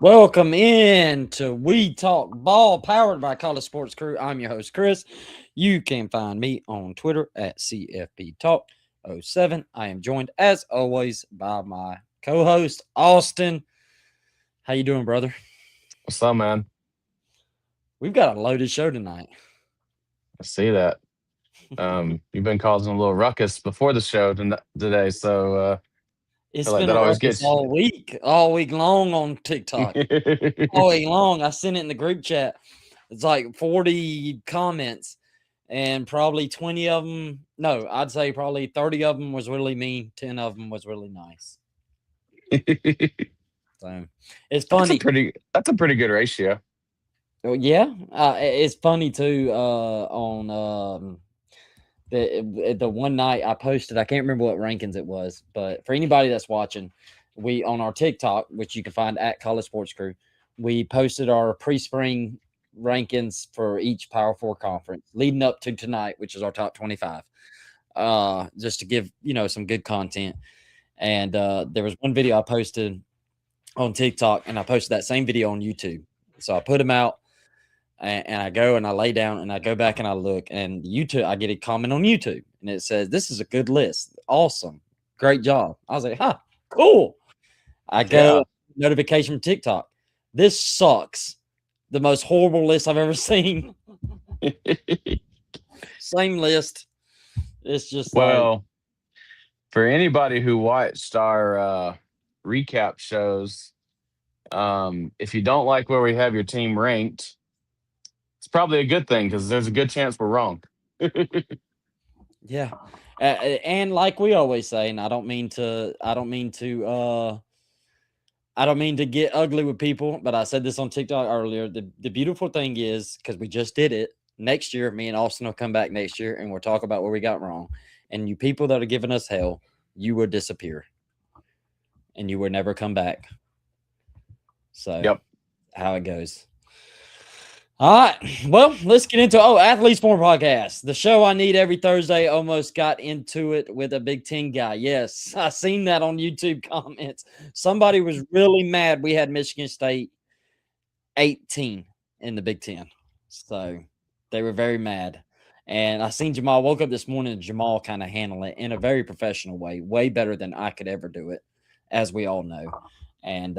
Welcome in to We Talk Ball, powered by College Sports Crew. I'm your host, Chris. You can find me on Twitter at CFP Talk 07. I am joined, as always, by my co-host, Austin. How you doing, brother? What's up, man? We've got a loaded show tonight. I see that. You've been causing a little ruckus before the show today, so I It's feel like been that a always ruckus gets all week long on TikTok. you. All week long. I sent it in the group chat. It's like 40 comments, and probably 20 of them, no, I'd say probably 30 of them was really mean, 10 of them was really nice. So it's funny. That's a pretty good ratio. Oh, yeah, it's funny too. On the one night I posted, I can't remember what rankings it was, but for anybody that's watching, we on our TikTok, which you can find at College Sports Crew, we posted our pre-spring rankings for each Power Four conference leading up to tonight, which is our top 25. Just to give some good content. And there was one video I posted on TikTok, and I posted that same video on YouTube. So I put them out, and I go and I lay down and I go back and I look, and YouTube, I get a comment on YouTube, and it says, "This is a good list. Awesome. Great job." I was like, "Huh, cool." I go Yeah. notification from TikTok. This sucks. The most horrible list I've ever seen. Same list. It's just like, Well, for anybody who watched our recap shows, if you don't like where we have your team ranked, it's probably a good thing because there's a good chance we're wrong. yeah. And like we always say, and I don't mean to get ugly with people, but I said this on TikTok earlier. The beautiful thing is, because we just did it, next year, me and Austin will come back next year and we'll talk about where we got wrong. And you people that are giving us hell, you will disappear and you will never come back. So, Yep. how it goes. All right. Well, let's get into Athletes Forum Podcast. The show I need every Thursday. Almost got into it with a Big Ten guy. Yes, I seen that on YouTube comments. Somebody was really mad we had Michigan State 18 in the Big Ten. So they were very mad. And I seen Jamal woke up this morning and Jamal kind of handle it in a very professional way better than I could ever do it, as we all know. And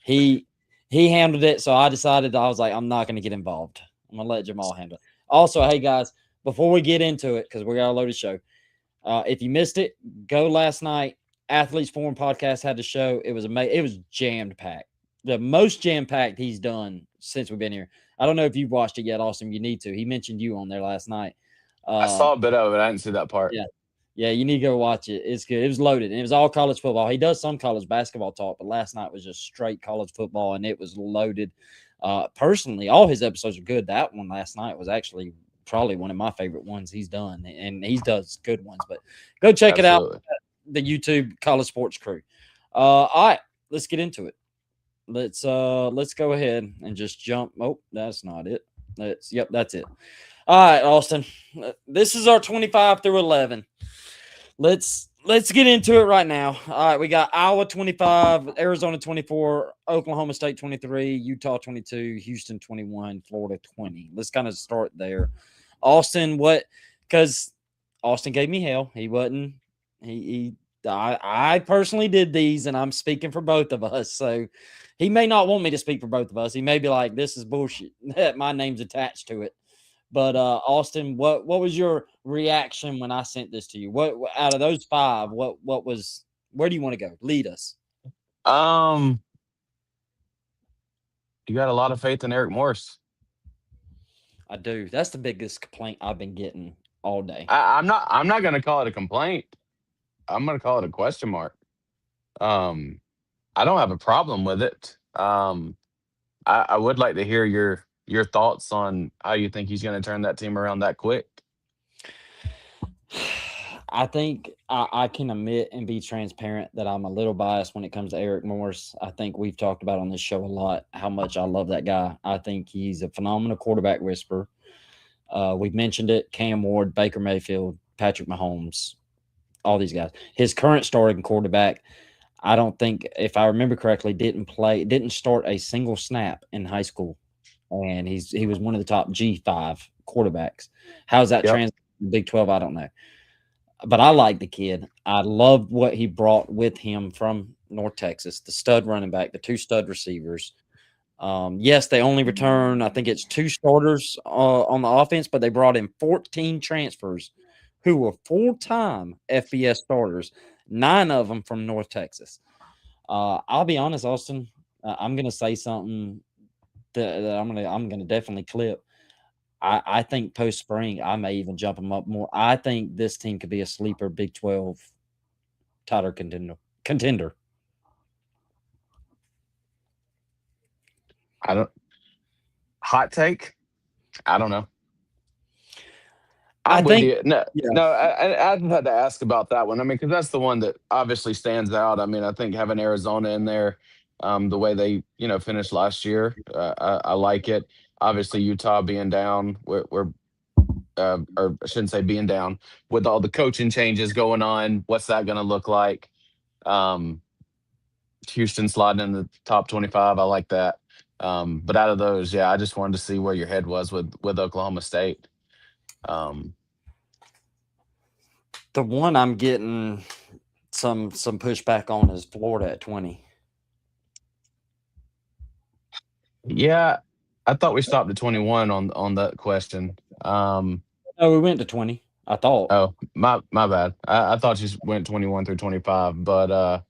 he he handled it, so I decided I was like, I'm not going to get involved. I'm going to let Jamal handle it. Also, hey guys, before we get into it, because we got a loaded show, if you missed it, go last night. Athletes Forum Podcast had the show. It was amazing. It was jammed packed, the most jam packed he's done since we've been here. I don't know if you've watched it yet, Austin. You need to. He mentioned you on there last night. I Uh, saw a bit of it. I didn't see that part. yeah, yeah, you need to go watch it. It's good. It was loaded, and it was all college football. He does some college basketball talk, but last night was just straight college football, and it was loaded. Personally, all his episodes are good. That one last night was actually probably one of my favorite ones he's done, and he does good ones. But go check it out. Absolutely. The YouTube College Sports Crew. All right, let's get into it. Let's go ahead and just jump. Oh, that's not it. That's it. All right, Austin. This is our 25 through 11. Let's get into it right now. All right, we got Iowa 25, Arizona 24, Oklahoma State 23, Utah 22, Houston 21, Florida 20. Let's kind of start there. Austin, what? Because Austin gave me hell. He wasn't. I personally did these, and I'm speaking for both of us. So he may not want me to speak for both of us. He may be like, "This is bullshit." My name's attached to it. But Austin, what was your reaction when I sent this to you? What out of those five, what was where do you want to go? Lead us. Um, you got a lot of faith in Eric Morris. I do. That's the biggest complaint I've been getting all day. I'm not gonna call it a complaint. I'm gonna call it a question mark. Um, I don't have a problem with it. I would like to hear your thoughts on how you think he's gonna turn that team around that quick. I think I can admit and be transparent that I'm a little biased when it comes to Eric Morris. I think we've talked about on this show a lot how much I love that guy. I think he's a phenomenal quarterback whisperer. We've mentioned it: Cam Ward, Baker Mayfield, Patrick Mahomes, all these guys. His current starting quarterback, I don't think, if I remember correctly, didn't start a single snap in high school, and he was one of the top G5 quarterbacks. How's that Yep. translate to the Big 12? I don't know, but I like the kid. I loved what he brought with him from North Texas, the stud running back, the two stud receivers. Yes, they only return, I think it's two starters on the offense, but they brought in 14 transfers who were full-time FBS starters, 9 of them from North Texas. I'll be honest, Austin, I'm going to say something that I'm gonna definitely clip. I think post spring, I may even jump them up more. I think this team could be a sleeper Big 12 title contender. I don't hot take. I don't know. I I'm with think, you. No, yeah, no, I just had to ask about that one. I mean, because that's the one that obviously stands out. I mean, I think having Arizona in there, the way they finished last year, I like it. Obviously, Utah being down, or I shouldn't say being down, with all the coaching changes going on. What's that going to look like? Um, Houston sliding in the top 25. I like that. But out of those, yeah, I just wanted to see where your head was with Oklahoma State. Um, the one I'm getting some pushback on is Florida at 20. Yeah, I thought we stopped at 21 on that question. No, we went to 20. I thought. Oh, my bad. I thought you went 21 through 25, but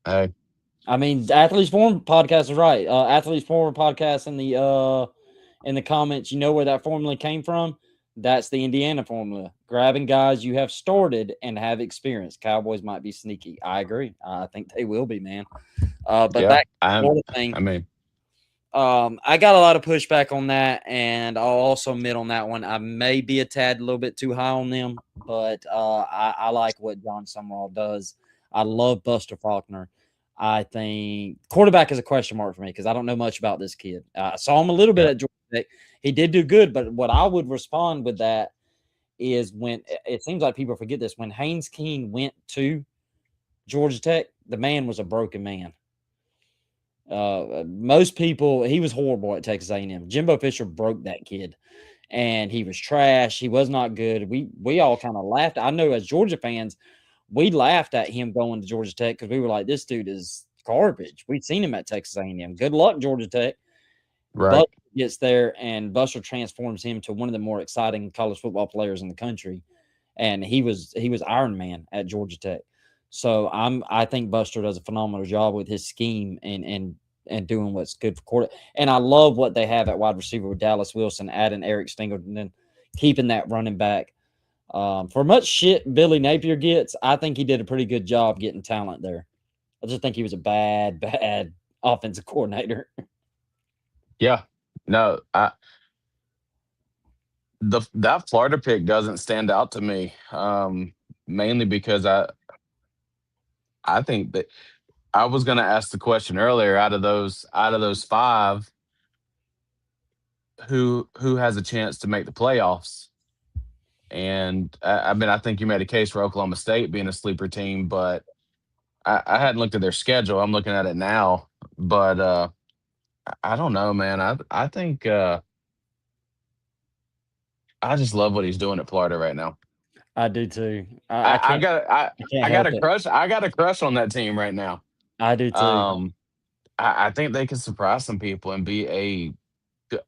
hey, I mean, Athletes Forum podcast is right. Athletes Forum podcast in the comments, you know where that formula came from? That's the Indiana formula. Grabbing guys you have started and have experience. Cowboys might be sneaky. I agree. I think they will be, man. But yeah, back to the Florida thing. I mean, I got a lot of pushback on that, and I'll also admit on that one, I may be a little bit too high on them, but I like what John Summerall does. I love Buster Faulkner. I think quarterback is a question mark for me because I don't know much about this kid. I saw him a little bit yeah, at Georgia Tech. He did do good, but what I would respond with that is when it seems like people forget this. When Haynes King went to Georgia Tech, the man was a broken man. Most people, he was horrible at Texas A&M. Jimbo Fisher broke that kid, and he was trash. He was not good. We all kind of laughed. I know as Georgia fans, we laughed at him going to Georgia Tech because we were like, this dude is garbage. We'd seen him at Texas A&M. Good luck, Georgia Tech. right. Buster gets there, and Buster transforms him to one of the more exciting college football players in the country. And he was Iron Man at Georgia Tech. So I think Buster does a phenomenal job with his scheme and doing what's good for quarter. And I love what they have at wide receiver with Dallas Wilson, adding Eric Stingleton, and keeping that running back. For much shit Billy Napier gets, I think he did a pretty good job getting talent there. I just think he was a bad offensive coordinator. Yeah, no, that Florida pick doesn't stand out to me, mainly because I think that I was going to ask the question earlier. Out of those five, who has a chance to make the playoffs? And I mean, I think you made a case for Oklahoma State being a sleeper team, but I hadn't looked at their schedule. I'm looking at it now, but I don't know, man. I think I just love what he's doing at Florida right now. I do too. I, I got I I can't I got help a it. crush. I got a crush on that team right now. I do too. Um, I think they can surprise some people and be a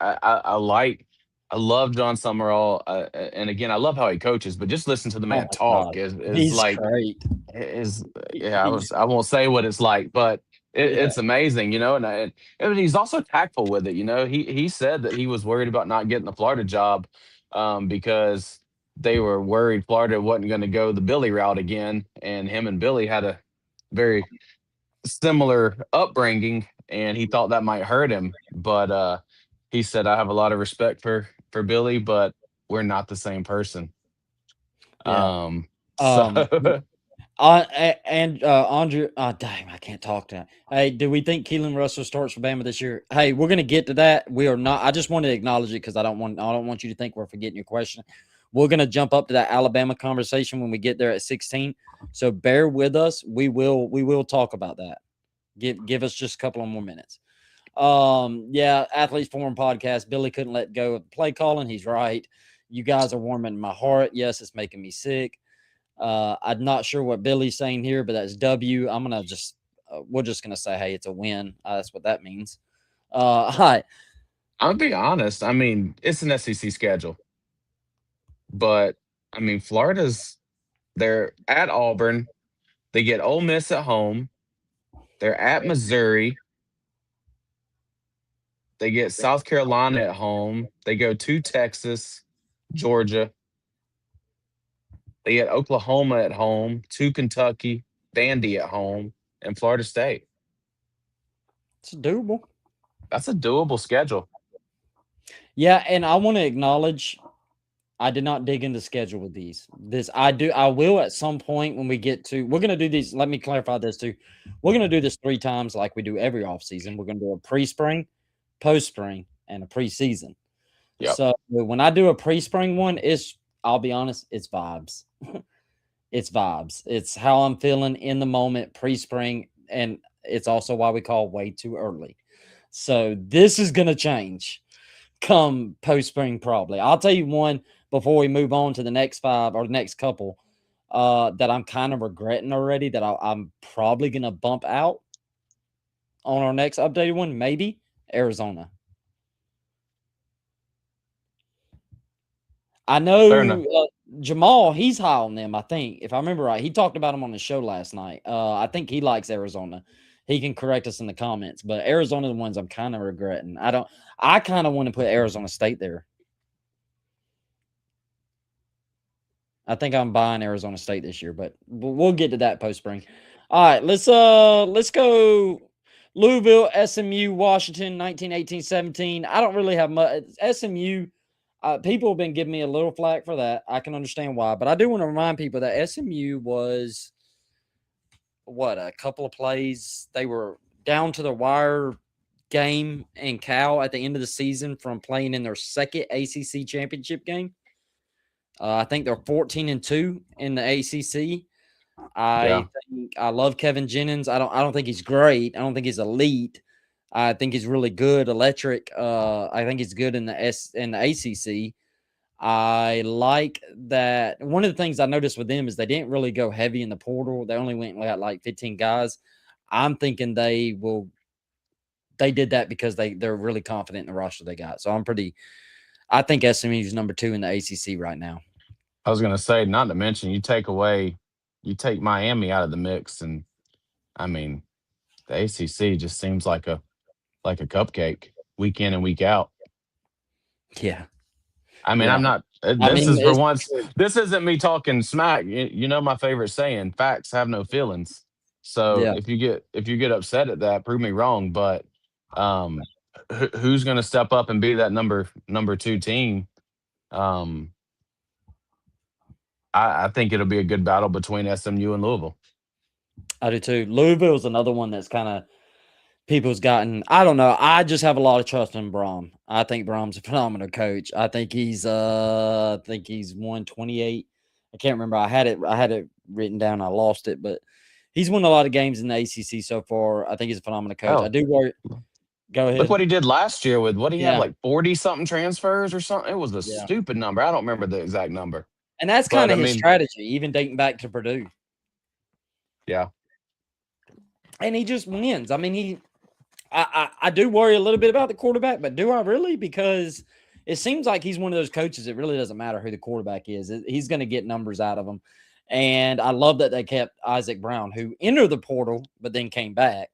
I like I love John Summerall, and again, I love how he coaches. But just listen to the Oh man my talk god, is he's like great. is yeah. He's I won't say what it's like, but yeah. it's amazing, and he's also tactful with it. He said that he was worried about not getting the Florida job, because they were worried Florida wasn't going to go the Billy route again, and him and Billy had a very similar upbringing, and he thought that might hurt him. But he said, "I have a lot of respect for Billy, but we're not the same person." Yeah. So Um, and Andre, dang, I can't talk to. Hey, do we think Keelan Russell starts for Bama this year? Hey, we're gonna get to that. We are not. I just want to acknowledge it because I don't want you to think we're forgetting your question. We're gonna jump up to that Alabama conversation when we get there at 16. So bear with us. We will talk about that. Give us just a couple of more minutes. Yeah, Athletes Forum podcast. Billy couldn't let go of play calling. He's right. You guys are warming my heart. Yes, it's making me sick. I'm not sure what Billy's saying here, but that's W. I'm gonna just we're just gonna say, hey, it's a win. That's what that means. Hi. I'll be honest. I mean, it's an SEC schedule, but I mean, they're at Auburn. They get Ole Miss at home. They're at Missouri. They get South Carolina at home. They go to Texas, Georgia. They get Oklahoma at home, to Kentucky, Vandy at home, and Florida State. It's doable. That's a doable schedule. Yeah, and I want to acknowledge I did not dig into schedule with these. I will at some point when we get to we're gonna do these. Let me clarify this too. We're gonna do this 3 times like we do every offseason. We're gonna do a pre-spring, post-spring, and a preseason. Yep. So when I do a pre-spring one, I'll be honest, it's vibes. It's vibes. It's how I'm feeling in the moment, pre-spring, and it's also why we call way too early. So this is gonna change come post spring, probably. I'll tell you one before we move on to the next 5 or the next couple that I'm kind of regretting already that I'm probably going to bump out on our next updated one. Maybe Arizona. I Fair enough. know Jamal, he's high on them, I think. If I remember right, he talked about them on the show last night. I think he likes Arizona. He can correct us in the comments, but Arizona, the ones I'm kind of regretting. I kind of want to put Arizona State there. I think I'm buying Arizona State this year, but we'll get to that post spring. All right, let's go Louisville, SMU, Washington, 1918, 17. I don't really have much SMU. People have been giving me a little flack for that. I can understand why, but I do want to remind people that SMU was a couple of plays. They were down to the wire game in Cal at the end of the season from playing in their second ACC championship game. I think they're 14-2 in the ACC. Yeah. I love Kevin Jennings. I don't think he's great. I don't think he's elite. I think he's really good, electric. I think he's good in the ACC. I like that. One of the things I noticed with them is they didn't really go heavy in the portal. They only went like 15 guys. I'm thinking they did that because they're really confident in the roster they got. So I think SMU is number 2 in the ACC right now. I was gonna say, not to mention, you take Miami out of the mix, and I mean, the ACC just seems like a cupcake week in and week out. Yeah. I mean, Yeah. I'm not. I This mean, is for once. This isn't me talking smack. You know my favorite saying: "Facts have no feelings." So yeah. if you get upset at that, prove me wrong. But um, who's going to step up and be that number 2 team? Um, I think it'll be a good battle between SMU and Louisville. I do too. Louisville's another one that's kind of people's gotten. I don't know. I just have a lot of trust in Brom. I think Brom's a phenomenal coach. I think he's won 28. I can't remember. I had it written down. I lost it, but he's won a lot of games in the ACC so far. I think he's a phenomenal coach. I Oh, do worry. Go look ahead. what he did last year with what he have Yeah. like 40 something transfers or something. It was a Yeah. stupid number. I don't remember the exact number, And that's but kind I of his mean, strategy, even dating back to Purdue. yeah. And he just wins. I mean, I do worry a little bit about the quarterback, but do I really? Because it seems like he's one of those coaches. It really doesn't matter who the quarterback is. He's going to get numbers out of them. And I love that they kept Isaac Brown, who entered the portal but then came back.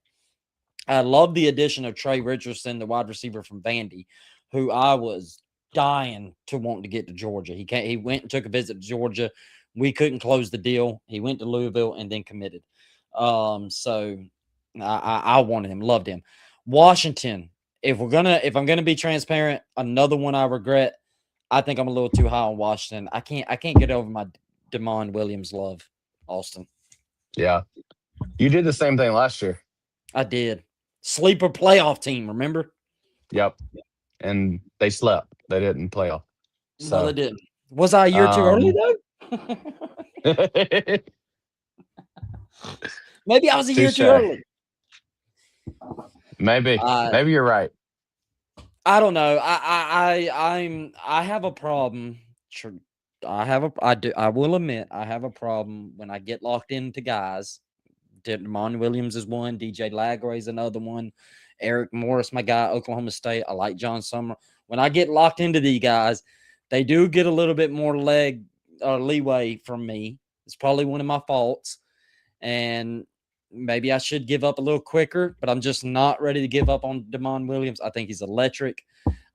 I love the addition of Trey Richardson, the wide receiver from Vandy, who I was dying to want to get to Georgia. He went and took a visit to Georgia. We couldn't close the deal. He went to Louisville and then committed. So I wanted him, loved him. Washington, if I'm gonna be transparent, another one I regret. I think I'm a little too high on Washington. I can't get over my Damon Williams love, Austin. Yeah. You did the same thing last year. I did. Sleeper playoff team, remember? Yep. And they slept. They didn't play off. No, they So didn't. Was I a year too early Um, though? Maybe I was a year too touche. early. Maybe, Uh, maybe you're right. I don't know. I have a problem. I will admit I have a problem when I get locked into guys. Demond Williams is one. DJ Lagray is another one. Eric Morris, my guy, Oklahoma State. I like John Summer. When I get locked into these guys, they do get a little bit more leg or leeway from me. It's probably one of my faults, and maybe I should give up a little quicker. But I'm just not ready to give up on Demond Williams. I think he's electric.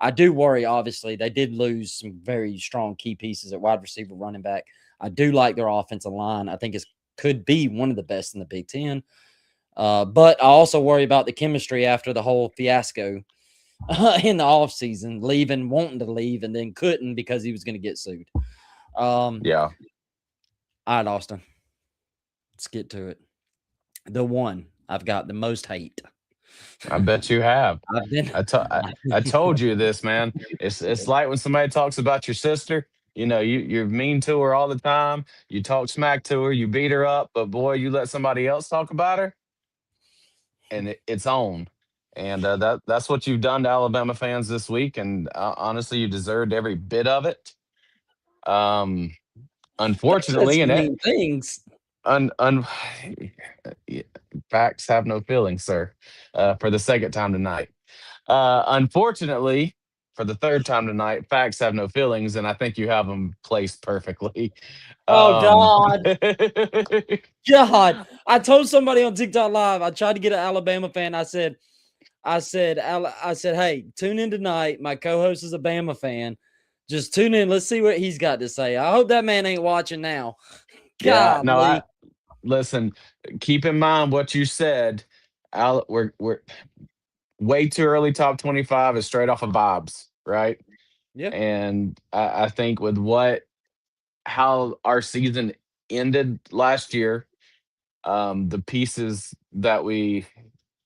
I do worry. Obviously, they did lose some very strong key pieces at wide receiver, running back. I do like their offensive line. I think it's could be one of the best in the Big Ten. But I also worry about the chemistry after the whole fiasco in the offseason, leaving, wanting to leave, and then couldn't because he was going to get sued. Yeah, All right, Austin, let's get to it. The one I've got the most hate. I bet you have. I've been. I told you this, man. It's like when somebody talks about your sister. You know, you're mean to her all the time. You talk smack to her. You beat her up, but boy, you let somebody else talk about her, and it's on. And that's what you've done to Alabama fans this week. And honestly, you deserved every bit of it. Um, They said unfortunately, some and mean things. un, un, facts have no feelings, sir. For the second time tonight. Unfortunately, for the third time tonight, facts have no feelings, and I think you have them placed perfectly. Oh Um, God, God! I told somebody on TikTok Live. I tried to get an Alabama fan. I said, hey, tune in tonight. My co-host is a Bama fan. Just tune in. Let's see what he's got to say. I hope that man ain't watching now. yeah, no, I Golly. listen. Keep in mind what you said. We're way too early. Top 25 is straight off of vibes, right? Yeah, And I think with what how our season ended last year, the pieces that we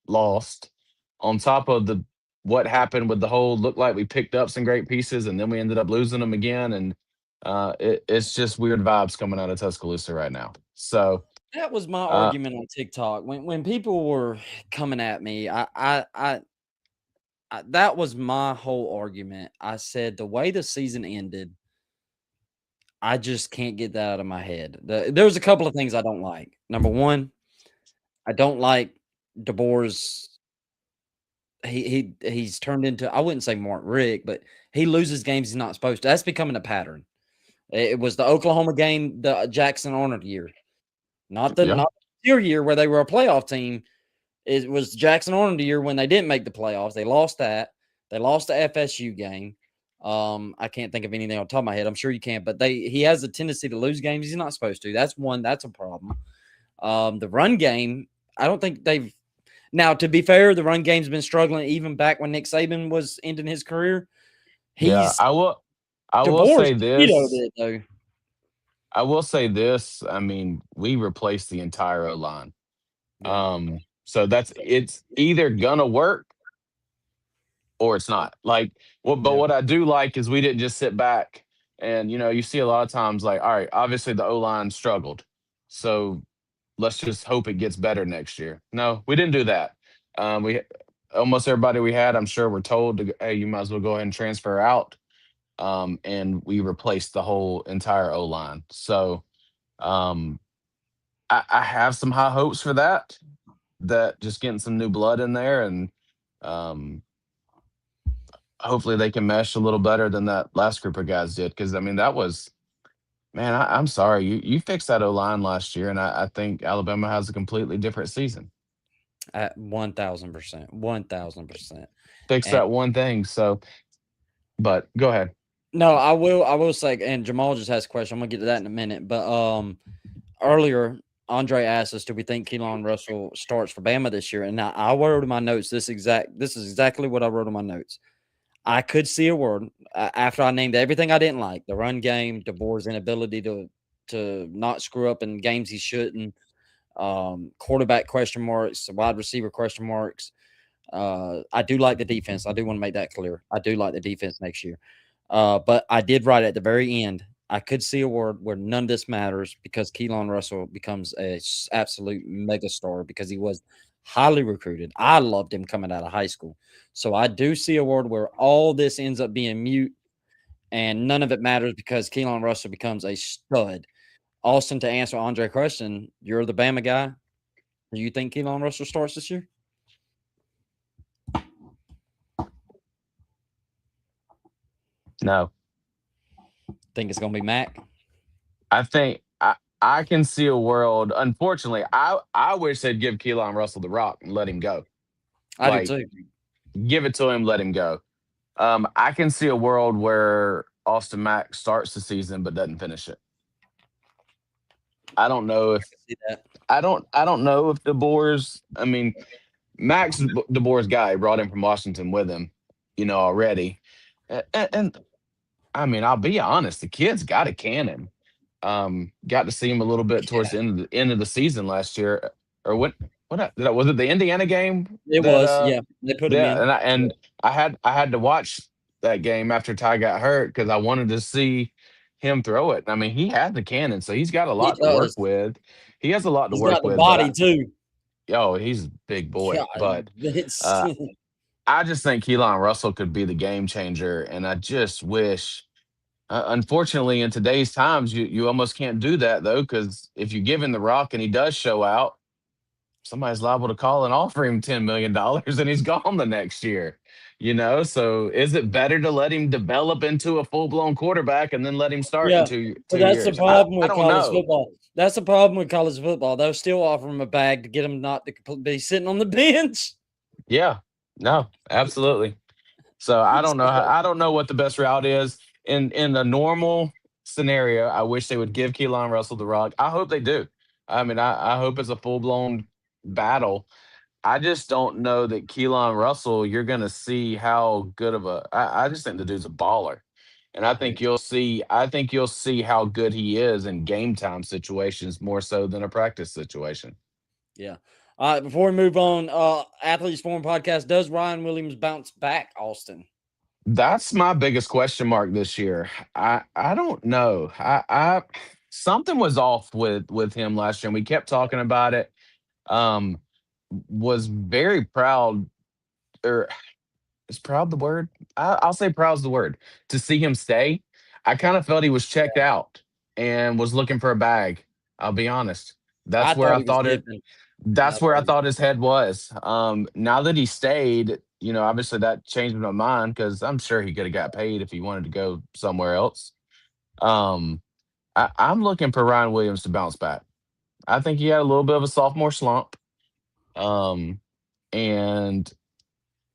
lost, on top of the what happened with the whole look like we picked up some great pieces and then we ended up losing them again, and it's just weird vibes coming out of Tuscaloosa right now. So that was my uh, argument on TikTok when people were coming at me. That was my whole argument. I said the way the season ended, I just can't get that out of my head. There's a couple of things I don't like. Number one, I don't like DeBoer's. He's turned into, I wouldn't say Mark Rick, but he loses games he's not supposed to. That's becoming a pattern. It was the Oklahoma game, the Jackson Arnold year, yeah, not your year where they were a playoff team. It was Jackson Arnold year when they didn't make the playoffs. They lost that. They lost the FSU game. I can't think of anything on top of my head. I'm sure you can, but he has a tendency to lose games he's not supposed to. That's one. That's a problem. The run game, I don't think they've. Now, to be fair, the run game's been struggling even back when Nick Saban was ending his career. yeah. He's I will DeBoer's say vetoed this. it though. I will say this. I mean, we replaced the entire O line. Yeah, So it's either gonna work or it's not. Like, but yeah. what I do like is we didn't just sit back and you see a lot of times like, all right, obviously the O line struggled, so let's just hope it gets better next year. No, we didn't do that. We almost everybody we had, I'm sure, were told to, hey, you might as well go ahead and transfer out. And we replaced the whole entire O line. So um, I have some high hopes for that. That just getting some new blood in there and um, hopefully they can mesh a little better than that last group of guys did. Because I mean, that was man. I'm sorry, you fixed that O line last year, and I think Alabama has a completely different season. At 1,000%, 1,000%. Fix And that one thing. So, but go ahead. no, I will say, and Jamal just has a question. I'm gonna get to that in a minute. But earlier, Andre asked us, do we think Keelan Russell starts for Bama this year? And I wrote in my notes this is exactly what I wrote in my notes. I could see a word after I named everything I didn't like: the run game, DeBoer's inability to not screw up in games he shouldn't, quarterback question marks, wide receiver question marks. I do like the defense. I do want to make that clear. I do like the defense next year. But I did write at the very end, I could see a world where none of this matters because Keelan Russell becomes a absolute megastar because he was highly recruited. I loved him coming out of high school. So I do see a world where all this ends up being mute and none of it matters because Keelan Russell becomes a stud. Austin, to answer Andre question, you're the Bama guy. Do you think Keelan Russell starts this year? No, Think it's gonna be Mac? I think I can see a world. Unfortunately, I wish they'd give Keelan Russell the rock and let him go. I do Like, too. give it to him, let him go. I can see a world where Austin Mack starts the season but doesn't finish it. I don't know if See that? I don't know if DeBoer's. I mean, Max DeBoer's guy brought him from Washington with him, already. And I mean, I'll be honest, the kid's got a cannon. Got to see him a little bit towards Yeah, the end of the season last year, or was it the Indiana game it that was. Yeah, they put him yeah, in. Yeah, I had to watch that game after Ty got hurt because I wanted to see him throw it. I mean, he had the cannon, so he's got a he lot to work does. with. He has a lot to He's got work the with, but body too. he's a big boy. God, But it's uh, I just think Keelan Russell could be the game changer, and I just wish. Unfortunately, in today's times, you almost can't do that though, because if you give him the rock and he does show out, somebody's liable to call and offer him $10 million and he's gone the next year. So is it better to let him develop into a full blown quarterback and then let him start in yeah. two But two that's the years? I, problem I with don't college know. football. That's the problem with college football. They'll still offer him a bag to get him not to be sitting on the bench. Yeah, no, absolutely. So I don't know what the best route is in a normal scenario. I wish they would give Keelan Russell the rock. I hope they do. I mean, I hope it's a full blown battle. I just don't know that Keelan Russell, you're going to see how good of I just think the dude's a baller. And I do. I think you'll see how good he is in game time situations more so than a practice situation. Yeah. All right. Before we move on, Athletes Forum podcast, does Ryan Williams bounce back, Austin? That's my biggest question mark this year. I don't know. I something was off with him last year and we kept talking about it. Um was very proud, or is proud the word? I'll say proud's the word. To see him stay, I kind of felt he was checked out and was looking for a bag. I'll be honest. I That's where thought I he was thought it. dipping. I That's where I thought he, thought his head was. Now that he stayed, obviously that changed my mind because I'm sure he could have got paid if he wanted to go somewhere else. Um, I'm looking for Ryan Williams to bounce back. I think he had a little bit of a sophomore slump, um, and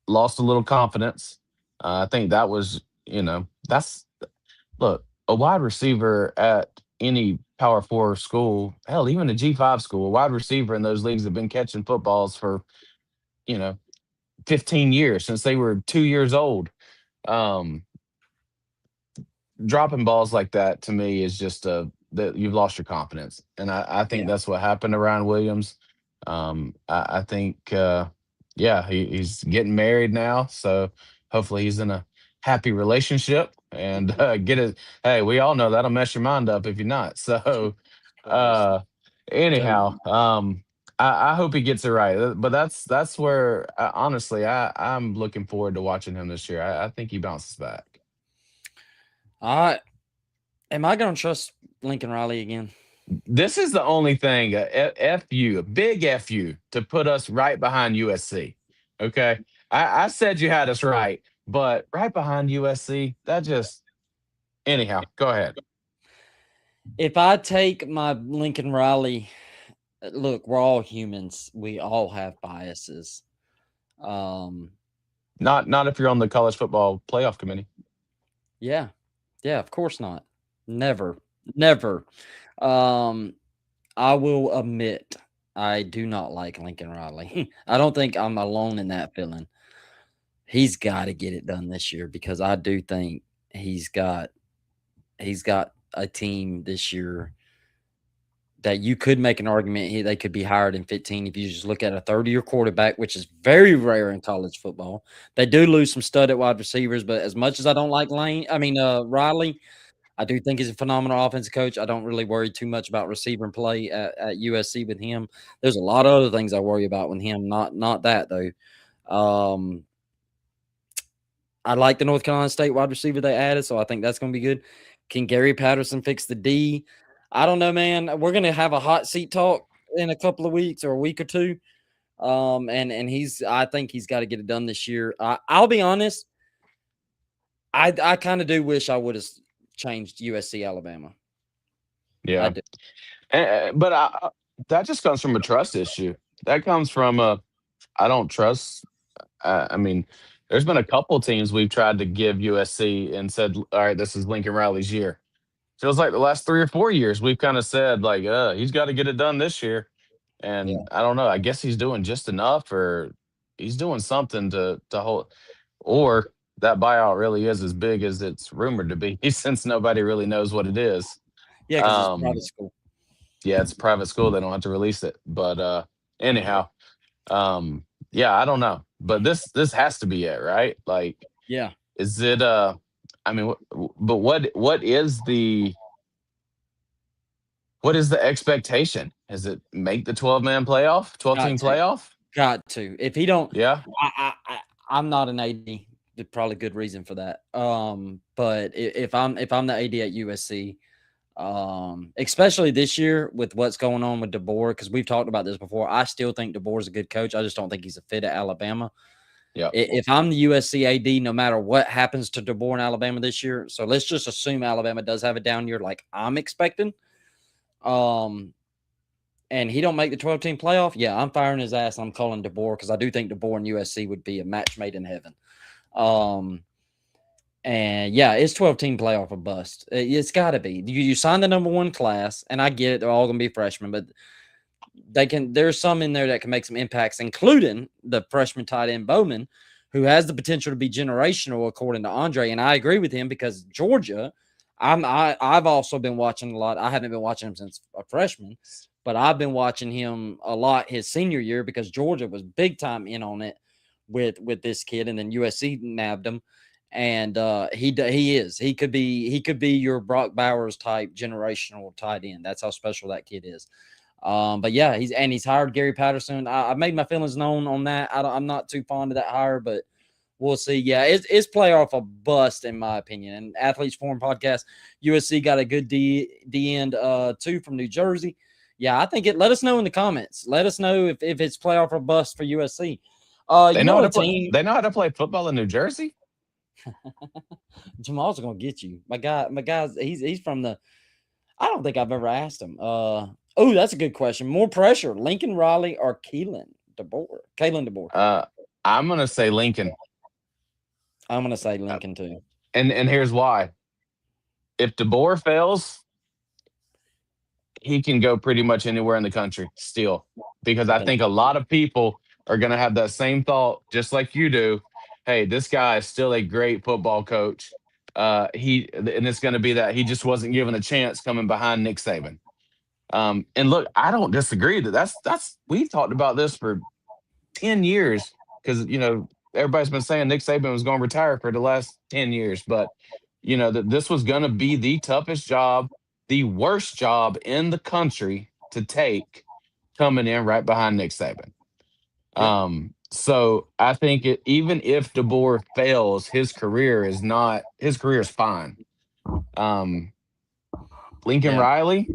lost a little confidence. I think that was, that's look, a wide receiver at any Power Four school, hell, even a G5 school, a wide receiver in those leagues have been catching footballs for, you know, 15 years since they were 2 years old. Um, Dropping balls like that to me is just that you've lost your confidence, and I think yeah, that's what happened to Ryan Williams. I think, yeah, he's getting married now, so hopefully he's in a happy relationship and get it. Hey, we all know that'll mess your mind up if you're not. So, Christ. uh, Tell anyhow, me. I hope he gets it right. But that's where honestly I'm looking forward to watching him this year. I think he bounces back. All right. Am I going to trust Lincoln Riley again? This is the only thing, a big fu to put us right behind USC. Okay, I said you had us right, but right behind USC, that just anyhow. Go ahead. If I take my Lincoln Riley, look, we're all humans. We all have biases. Um, Not if you're on the college football playoff committee. yeah, yeah, of course not. Never, never. Um, I will admit I do not like Lincoln Riley. I don't think I'm alone in that feeling. He's got to get it done this year because I do think he's got he's got a team this year that you could make an argument they could be higher than 15 if you just look at a 30-year quarterback, which is very rare in college football. They do lose some stud at wide receivers, but as much as I don't like Riley, I do think he's a phenomenal offensive coach. I don't really worry too much about receiver and play at USC with him. There's a lot of other things I worry about with him. Not that though. I like the North Carolina State wide receiver they added, so I think that's going to be good. Can Gary Patterson fix the D? I don't know, man. We're going to have a hot seat talk in a couple of weeks or a week or two. And I think he's got to get it done this year. I'll be honest. I kind of do wish I would have changed USC Alabama. I Yeah. do. But that just comes from a trust issue. That comes from I don't trust. I mean, there's been a couple teams we've tried to give USC and said, "All right, this is Lincoln Riley's year." Feels like the last 3 or 4 years we've kind of said like, he's got to get it done this year." Yeah. And I don't know. I guess he's doing just enough, or he's doing something to hold, or that buyout really is as big as it's rumored to be, since nobody really knows what it is. Yeah, because it's private Um, school. yeah, it's a private school. They don't have to release it. But anyhow, yeah, I don't know. But this has to be it, right? Like, Yeah. is it I mean, but what is the expectation? Is it make the 12-man playoff, 12 Got team to. playoff? Got to. If he don't, Yeah. I'm not an AD. There's probably good reason for that. But if I'm the AD at USC, especially this year with what's going on with DeBoer, because we've talked about this before. I still think DeBoer's a good coach. I just don't think he's a fit at Alabama. Yeah. If I'm the USC AD, no matter what happens to DeBoer in Alabama this year, so let's just assume Alabama does have a down year, like I'm expecting. And he don't make the 12-team playoff, yeah, I'm firing his ass. I'm calling DeBoer because I do think DeBoer and USC would be a match made in heaven. And yeah, it's 12-team playoff or bust. It's got to be. You sign the number one class, and I get it, they're all going to be freshmen, but there's some in there that can make some impacts, including the freshman tight end Bowman, who has the potential to be generational, according to Andre. And I agree with him because Georgia, I've also been watching a lot. I haven't been watching him since a freshman, but I've been watching him a lot his senior year because Georgia was big time in on it with this kid, and then USC nabbed him. And he could be your Brock Bowers type generational tight end. That's how special that kid is. But yeah, he's hired Gary Patterson. I made my feelings known on that. I'm not too fond of that hire, but we'll see. Yeah, it's playoff a bust in my opinion. And Athletes Forum podcast, USC got a good D end too from New Jersey. Yeah, I think it. Let us know in the comments. Let us know if it's playoff or bust for USC. They You know know how a to play. team. They know how to play football in New Jersey. Jamal's gonna get you. My guy's he's from the. I don't think I've ever asked him. Oh, that's a good question. More pressure, Lincoln Riley or Kalen DeBoer? Kalen DeBoer. I'm gonna say Lincoln, I'm gonna say uh, Lincoln too. and here's why. If DeBoer fails, he can go pretty much anywhere in the country still, because I I think. think a lot of people are going to have that same thought, just like you do. Hey, this guy is still a great football coach. And it's going to be that he just wasn't given a chance coming behind Nick Saban. And look, I don't disagree that's we've talked about this for 10 years, because everybody's been saying Nick Saban was going to retire for the last 10 years, but that this was going to be the toughest job, the worst job in the country to take, coming in right behind Nick Saban. Yeah, So I think even if DeBoer fails, his career is fine. Um, Lincoln yeah. Riley,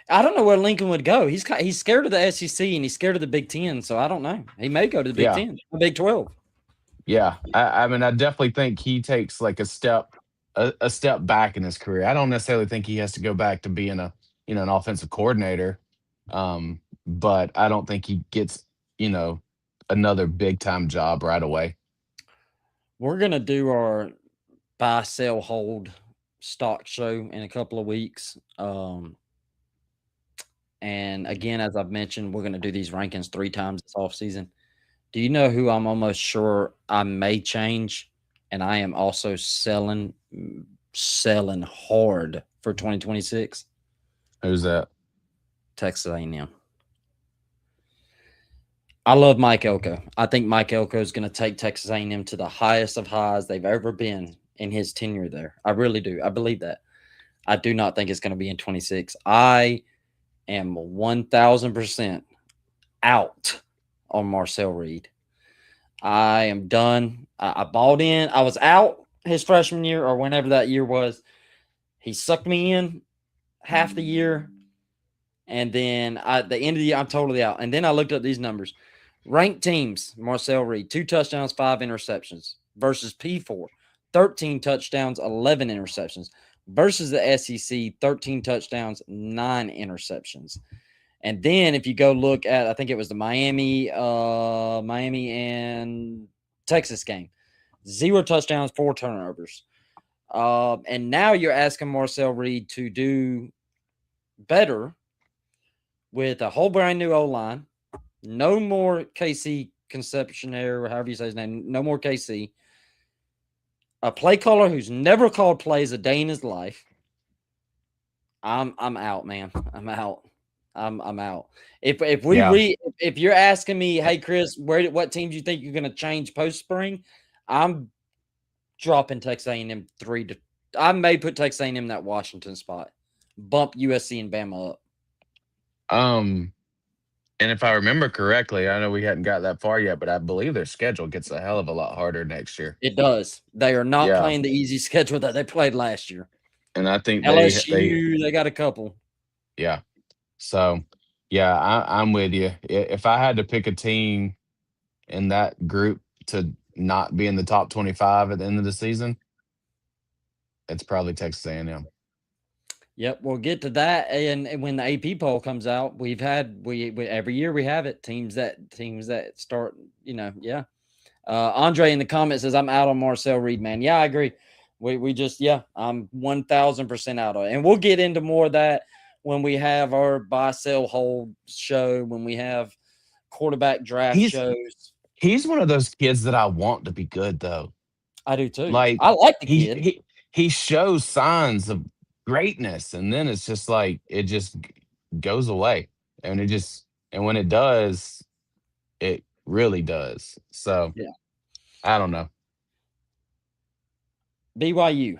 I don't know where Lincoln would go. He's scared of the SEC and he's scared of the Big Ten. So I don't know. He may go to the Big yeah, Ten, the Big 12. yeah. I mean, I definitely think he takes like a step back in his career. I don't necessarily think he has to go back to being an offensive coordinator. But I don't think he gets, you know, another big time job right away. We're gonna do our buy, sell, hold stock show in a couple of weeks. And again, as I've mentioned, we're going to do these rankings 3 times this offseason. Do you know who I'm almost sure I may change? And I am also selling hard for 2026. Who's that? Texas A&M. I love Mike Elko. I think Mike Elko is going to take Texas A&M to the highest of highs they've ever been in his tenure there. I really do. I believe that. I do not think it's going to be in 26. I am 1000% out on Marcel Reed. I am done. I bought in. I was out his freshman year or whenever that year was. He sucked me in half the year. And then at the end of the year, I'm totally out. And then I looked up these numbers. Ranked teams, Marcel Reed, 2 touchdowns, 5 interceptions versus P4, 13 touchdowns, 11 interceptions versus the SEC, 13 touchdowns, 9 interceptions. And then if you go look at, I think it was the Miami and Texas game, 0 touchdowns, 4 turnovers. And now you're asking Marcel Reed to do better with a whole brand new O line, no more KC Concepcionaire, or however you say his name, no more KC. A play caller who's never called plays a day in his life. I'm out, man. I'm out. I'm out. Yeah. If you're asking me, hey Chris, what teams do you think you're going to change post spring? I'm dropping Texas A&M 3 to. I may put Texas A&M in that Washington spot, bump USC and Bama up. Um, and if I remember correctly, I know we hadn't got that far yet, but I believe their schedule gets a hell of a lot harder next year. It does. They are not Yeah, playing the easy schedule that they played last year. and I think they LSU, they got a couple. yeah. So yeah, I'm with you. If I had to pick a team in that group to not be in the top 25 at the end of the season, it's probably Texas A&M. Yep, we'll get to that. And when the AP poll comes out, we every year we have it. Teams that start, yeah. Andre in the comments says I'm out on Marcel Reed, man. Yeah, I agree. We just I'm 1000% out on it. And we'll get into more of that when we have our buy sell hold show, when we have quarterback draft He's shows. he's one of those kids that I want to be good though. I do too. Like I like the he kid. he he shows signs of greatness, and then it's just like it just goes away, and and when it does, it really does. So Yeah. I don't know. BYU.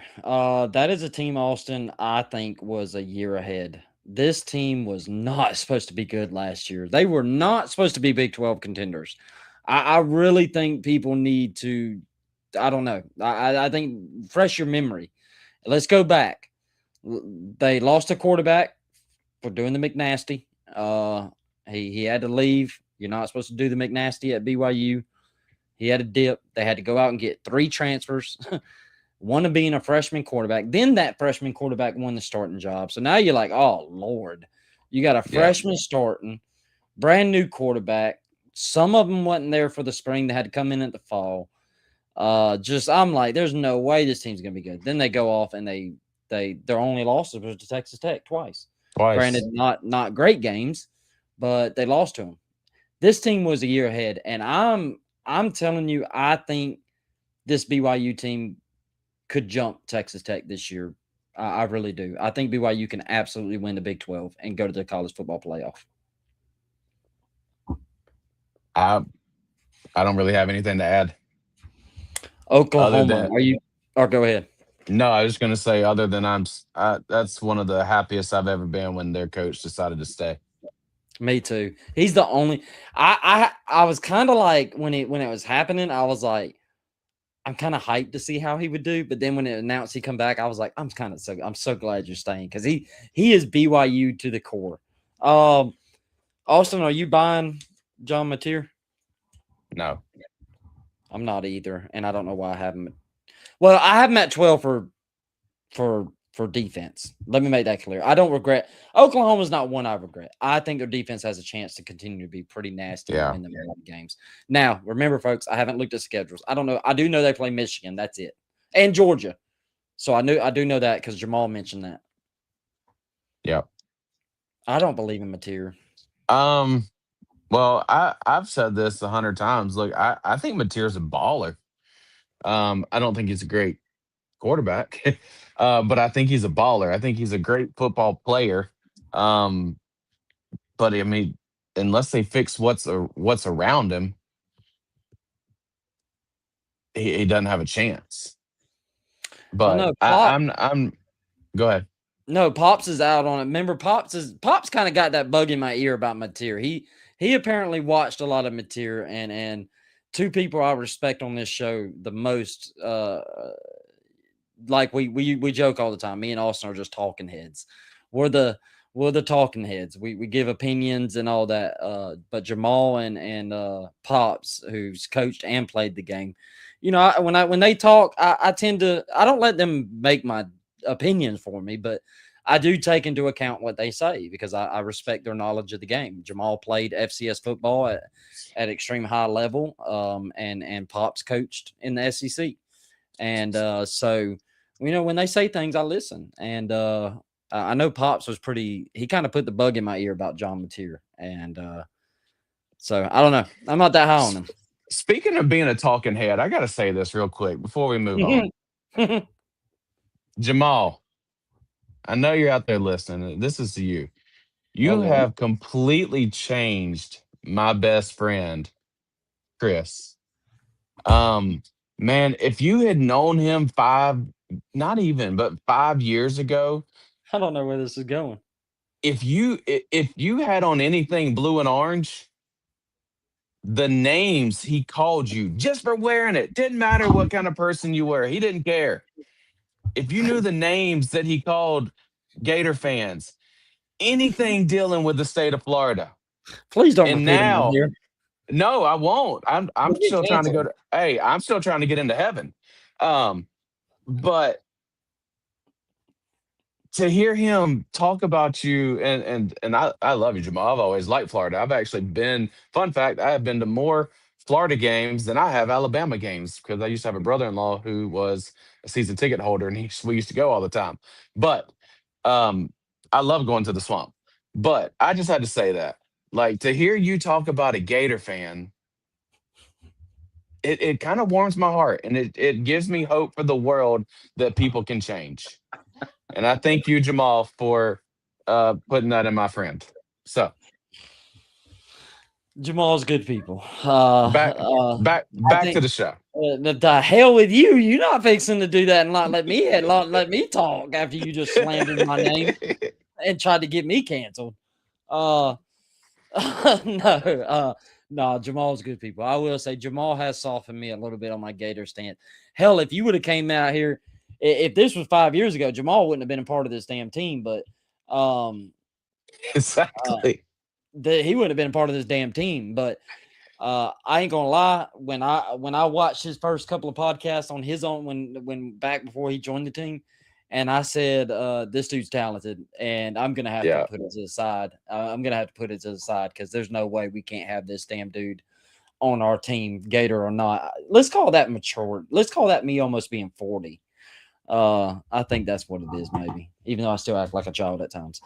That is a team, Austin, I think was a year ahead. This team was not supposed to be good last year. They were not supposed to be Big 12 contenders. I really think people need to, I don't know. I think fresh your memory. Let's go back. They lost a quarterback for doing the McNasty. He had to leave. You're not supposed to do the McNasty at BYU. He had a dip. They had to go out and get 3 transfers. One of being a freshman quarterback. Then that freshman quarterback won the starting job. So now you're like, oh, Lord. You got a Yeah. freshman starting, brand new quarterback. Some of them wasn't there for the spring. They had to come in at the fall. I'm like, there's no way this team's gonna be good. Then they go off and their only losses was to Texas Tech twice. Granted, Twice. not great games, but they lost to them. This team was a year ahead, and I'm telling you, I think this BYU team could jump Texas Tech this year. I really do. I think BYU can absolutely win the Big 12 and go to the college football playoff. I I don't really have anything to add other Oklahoma, than are you? Or go ahead. no. I was just gonna say other than that's one of the happiest I've ever been when their coach decided to stay. Me too. He's the only. I was kind of like when it was happening. I was like, I'm kind of hyped to see how he would do. But then when it announced he come back, I was like, I'm so glad you're staying because he is BYU to the core. Austin, are you buying John Mateer? No. I'm not either, and I don't know why I haven't. Well, I have him at 12 for defense. Let me make that clear. I don't regret. Oklahoma's not one I regret. I think their defense has a chance to continue to be pretty nasty and Yeah. win them a lot of games. Now, remember, folks, I haven't looked at schedules. I don't know. I do know they play Michigan. That's it, and Georgia. So I do know that because Jamal mentioned that. Yeah. I don't believe in Mateer. Um. Well, I've said this 100 times. Look, I think Mateer's a baller. I don't think he's a great quarterback, but I think he's a baller. I think he's a great football player. Um, but I mean, unless they fix what's around him, he doesn't have a chance. Oh But no, Pop. I'm go ahead. No, Pops is out on it. Remember, Pops kind of got that bug in my ear about Mateer. He apparently watched a lot of Mateer, and two people I respect on this show the most. Like we joke all the time. Me and Austin are just talking heads. We're the we're the talking heads. We give opinions and all that. But Jamal and Pops, who's coached and played the game, when they talk, I tend to I don't let them make my opinions for me, but I do take into account what they say because I respect their knowledge of the game. Jamal played FCS football at extreme high level, and Pops coached in the SEC, and so when they say things, I listen, and I know Pops was pretty. He kind of put the bug in my ear about John Mateer, and so I don't know. I'm not that high on him. Speaking of being a talking head, I got to say this real quick before we move on. Jamal, I know you're out there listening. This is to you. Oh You Lord, have completely changed my best friend, Chris. Um, Man, if you had known him not even, but 5 years ago, I don't know where this is going. if you had on anything blue and orange, the names he called you just for wearing it didn't matter what kind of person you were. He didn't care. If you knew the names that he called Gator fans, anything dealing with the state of Florida. Please don't And repeat him on now, here. no, I won't. I'm We'll get still trying to go canceled. to hey, I'm still trying to get into heaven. Um, but to hear him talk about you and I love you, Jamal. I've always liked Florida. I've actually been, fun fact, I have been to more Florida games than I have Alabama games because I used to have a brother-in-law who was a season ticket holder and we used to go all the time. But um I love going to the swamp. But I just had to say that. Like to hear you talk about a Gator fan, it kind of warms my heart and it gives me hope for the world that people can change. And I thank you, Jamal, for putting that in my friend. So Jamal's good people. back I back to think the show. the hell with you. You're not fixing to do that and not let me talk after you just slandered my name and tried to get me canceled. Uh, no, no, Jamal's good people. I will say Jamal has softened me a little bit on my Gator stance. Hell, if you would have came out here, if this was 5 years ago, Jamal wouldn't have been a part of this damn team. But um, uh, Exactly. he wouldn't have been a part of this damn team. But I ain't gonna lie. When I watched his first couple of podcasts on his own, when back before he joined the team, and I said, "This dude's talented," and I'm gonna have to Yeah. put it to the side. I'm gonna have to put it to the side because there's no way we can't have this damn dude on our team, Gator or not. Let's call that mature. Let's call that me almost being 40. I think that's what it is, maybe. Even though I still act like a child at times.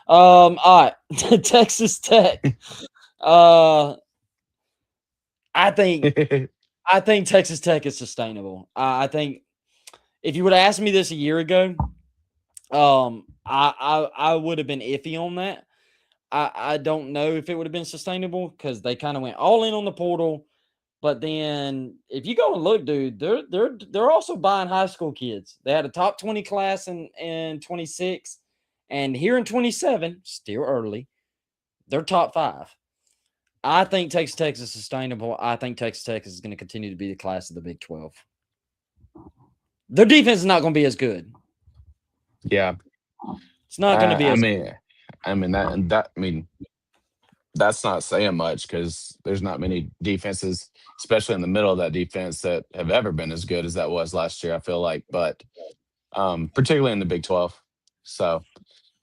All right, Texas Tech. Uh, I think I think Texas Tech is sustainable. I think if you would have asked me this a year ago, I would have been iffy on that. I don't know if it would have been sustainable because they kind of went all in on the portal. But then if you go and look, dude, they're also buying high school kids. They had a top 20 class in 26, and here in 27, still early, they're top five. I think Texas Tech is sustainable. I think Texas Tech is going to continue to be the class of the Big 12. Their defense is not going to be as good. Yeah. It's not going to be I as mean, I mean that's not saying much because there's not many defenses, especially in the middle of that defense, that have ever been as good as that was last year. I feel like, but particularly in the Big 12. So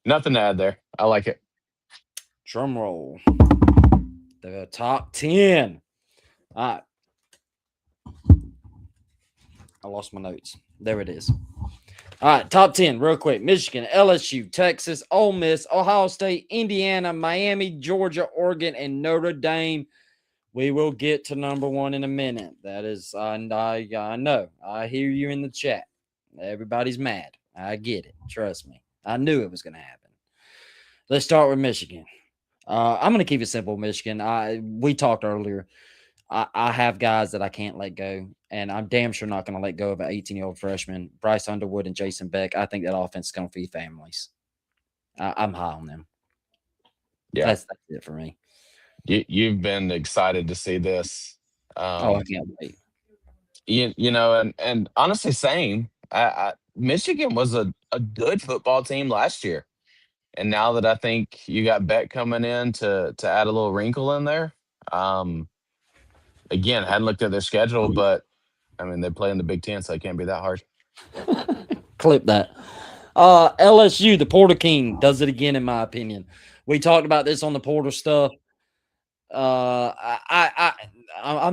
nothing to add there. I like it. drum roll. The top 10. All right. I lost my notes. There it is. All right, top 10, real quick. Michigan, LSU, Texas, Ole Miss, Ohio State, Indiana, Miami, Georgia, Oregon, and Notre Dame. We will get to number one in a minute. That is, I know. I hear you in the chat. Everybody's mad. I get it. Trust me. I knew it was going to happen. Let's start with Michigan. I'm going to keep it simple, Michigan. We talked earlier. I have guys that I can't let go, and I'm damn sure not going to let go of an 18-year-old freshman, Bryce Underwood and Jason Beck. I think that offense is going to feed families. I'm high on them. Yeah, That's it for me. you've been excited to see this. Oh, I Um, can't wait. and honestly, same. Michigan was a good football team last year, and now that I think you got Beck coming in to add a little wrinkle in there. Um, Again, hadn't looked at their schedule, but I mean they play in the Big Ten, so it can't be that hard. Clip that. LSU, the Porter King, does it again, in my opinion. We talked about this on the Porter stuff. I'm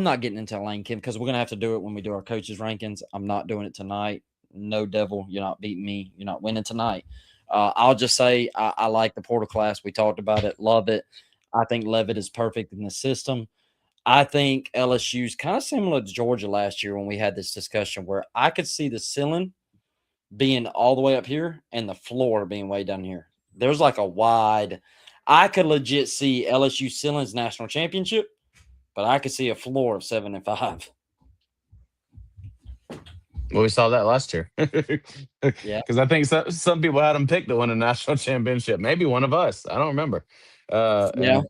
not getting into Lane Kim because we're gonna have to do it when we do our coaches rankings. I'm not doing it tonight. No devil, you're not beating me. You're not winning tonight. I'll just say I like the Porter class. We talked about it. Love it. I think Levitt is perfect in the system. I think LSU's kind of similar to Georgia last year when we had this discussion where I could see the ceiling being all the way up here and the floor being way down here. There's like a wide. I could legit see LSU ceiling's national championship, but I could see a floor of 7-5. Well, we saw that last year Yeah, because I think some people had them picked to win a national championship. Maybe one of us. I don't remember. yeah, And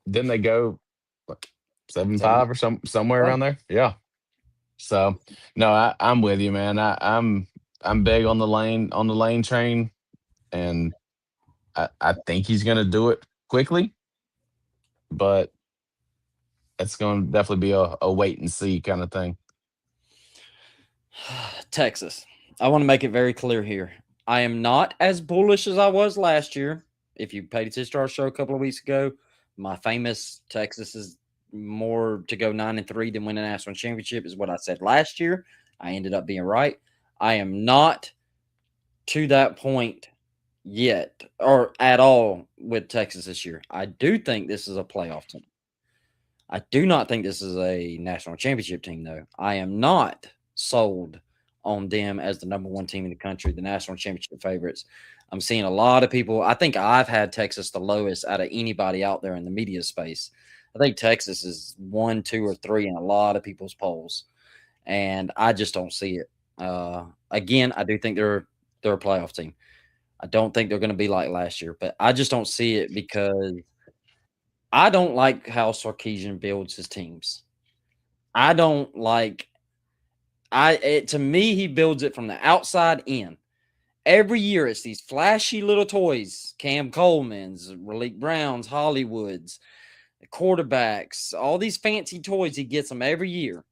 then they go what, 7. 7-5 or somewhere Yeah. around there. Yeah. So no, I'm with you, man. I'm big on the lane train, and I think he's gonna do it quickly, but it's going to definitely be a wait and see kind of thing. Texas. I want to make it very clear here. I am not as bullish as I was last year. If you paid attention to our show a couple of weeks ago, my famous Texas is more to go 9-3 than win a national championship is what I said last year. I ended up being right. I am not to that point yet or at all with Texas this year. I do think this is a playoff team. I do not think this is a national championship team, though. I am not sold on them as the number one team in the country, the national championship favorites. I'm seeing a lot of people. I think I've had Texas the lowest out of anybody out there in the media space. I think Texas is 1, 2, or 3 in a lot of people's polls, and I just don't see it. Again, I do think they're a playoff team. I don't think they're going to be like last year, but I just don't see it because I don't like how Sarkisian builds his teams. I don't like to me he builds it from the outside in. Every year it's these flashy little toys, Cam Coleman's, Raleek Brown's, Hollywood's, the quarterbacks, all these fancy toys he gets them every year.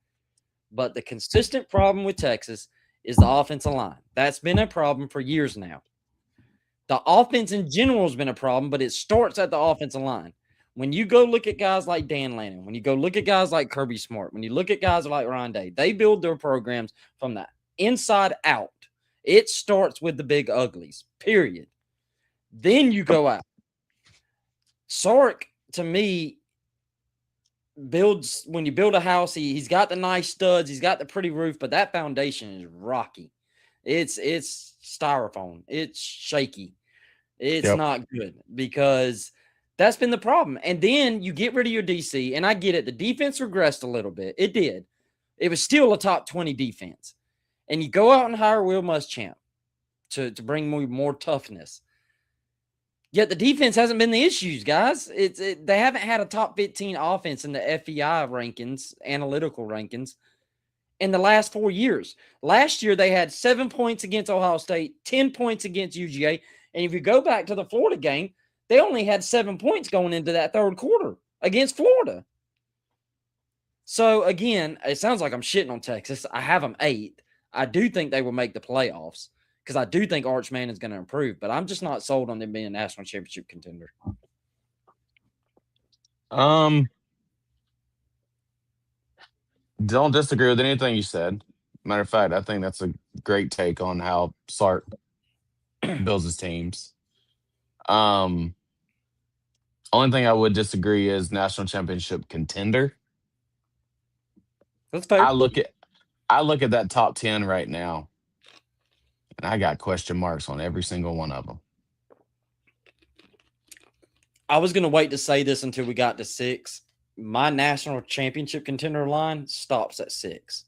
But the consistent problem with Texas is the offensive line. That's been a problem for years now. The offense in general has been a problem, but it starts at the offensive line. When you go look at guys like Dan Lannon, when you go look at guys like Kirby Smart, when you look at guys like Ryan Day, they build their programs from the inside out. It starts with the big uglies, period. Then you go out. Sark, to me, builds when you build a house, he's got the nice studs, he's got the pretty roof, but that foundation is rocky. It's styrofoam, it's shaky. It's Yep. not good because that's been the problem. And then you get rid of your DC, and I get it. The defense regressed a little bit. It did. It was still a top 20 defense. And you go out and hire Will Muschamp to bring more toughness. Yet the defense hasn't been the issues, guys. They haven't had a top 15 offense in the FEI rankings, analytical rankings, in the last 4 years. Last year, they had 7 points against Ohio State, 10 points against UGA. And if you go back to the Florida game, they only had 7 points going into that third quarter against Florida. So, again, it sounds like I'm shitting on Texas. I have them 8th. I do think they will make the playoffs because I do think Arch Manning is going to improve, but I'm just not sold on them being a national championship contender. Um, don't disagree with anything you said. Matter of fact, I think that's a great take on how Sark builds his teams. Um, Only thing I would disagree is national championship contender. That's fair. I look at I look at that top 10 right now, and I got question marks on every single one of them. I was going to wait to say this until we got to 6. my national championship contender line stops at 6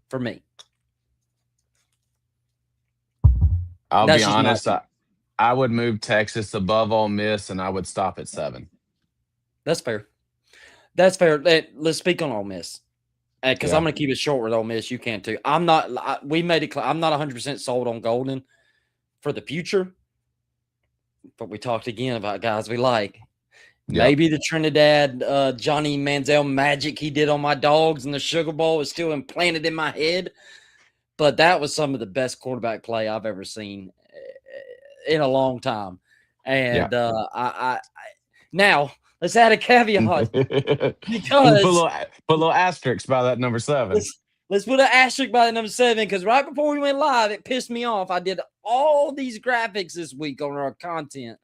for me. I'll be That's just my honest. opinion. I would move Texas above Ole Miss, and I would stop at 7. That's fair. That's fair. Let's speak on Ole Miss because I'm Yeah. going to keep it short with Ole Miss. You can too. I'm not. We made it clear. I'm not 100% sold on Golden for the future, but we talked again about guys we like. Yep. Maybe the Trinidad Johnny Manziel magic he did on my dogs in the Sugar Bowl is still implanted in my head, but that was some of the best quarterback play I've ever seen in a long time. Yeah. And now let's add a caveat because Put a little asterisk by that number 7. let's put an asterisk by the number 7 because right before we went live, it pissed me off. I did all these graphics this week on our content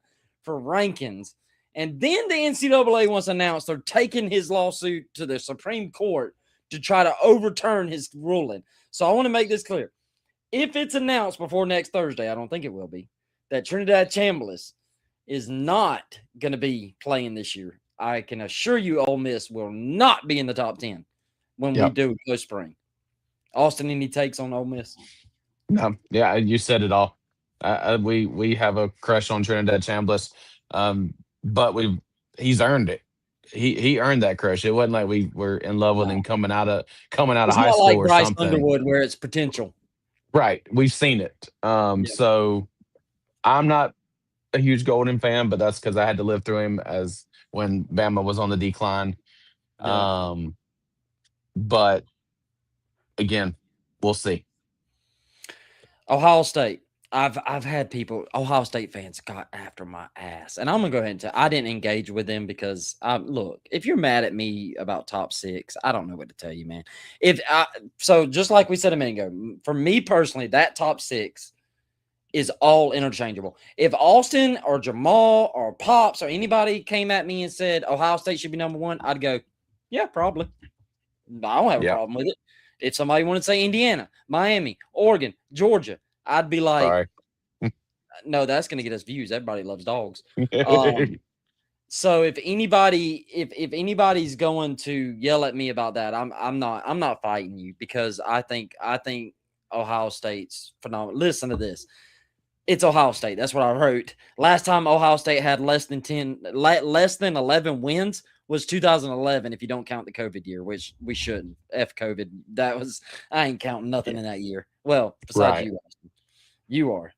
for rankings. And then the NCAA once announced they're taking his lawsuit to the Supreme Court to try to overturn his ruling. So I want to make this clear. If it's announced before next Thursday, I don't think it will be, that Trinidad Chambliss is not going to be playing this year, I can assure you Ole Miss will not be in the top 10 when we Yep. do go spring. Austin, any takes on Ole Miss? No. Yeah, you said it all. We have a crush on Trinidad Chambliss, but he's earned it. He earned that crush. It wasn't like we were in love with No. him coming out of It's high not school like or Bryce something. Underwood where it's potential. Right. We've seen it. Yeah. So I'm not a huge Golden fan, but that's because I had to live through him as when Bama was on the decline. Yeah. Um, but again, we'll see. Ohio State. I've had people, Ohio State fans got after my ass. And I'm gonna go ahead and tell I didn't engage with them because look, if you're mad at me about top 6, I don't know what to tell you, man. So just like we said a minute ago, for me personally, that top 6 is all interchangeable. If Austin or Jamal or Pops or anybody came at me and said Ohio State should be number 1, I'd go, yeah, probably. I don't have a Yeah. problem with it. If somebody wanted to say Indiana, Miami, Oregon, Georgia, I'd be like, Sorry. no, that's going to get us views. Everybody loves dogs. So if anybody's going to yell at me about that, I'm not fighting you because I think Ohio State's phenomenal. Listen to this. It's Ohio State. That's what I wrote. Last time Ohio State had less than 11 wins was 2011, if you don't count the COVID year, which we shouldn't. F COVID. I ain't counting nothing in that year. Well, besides Right. you, Austin. You are.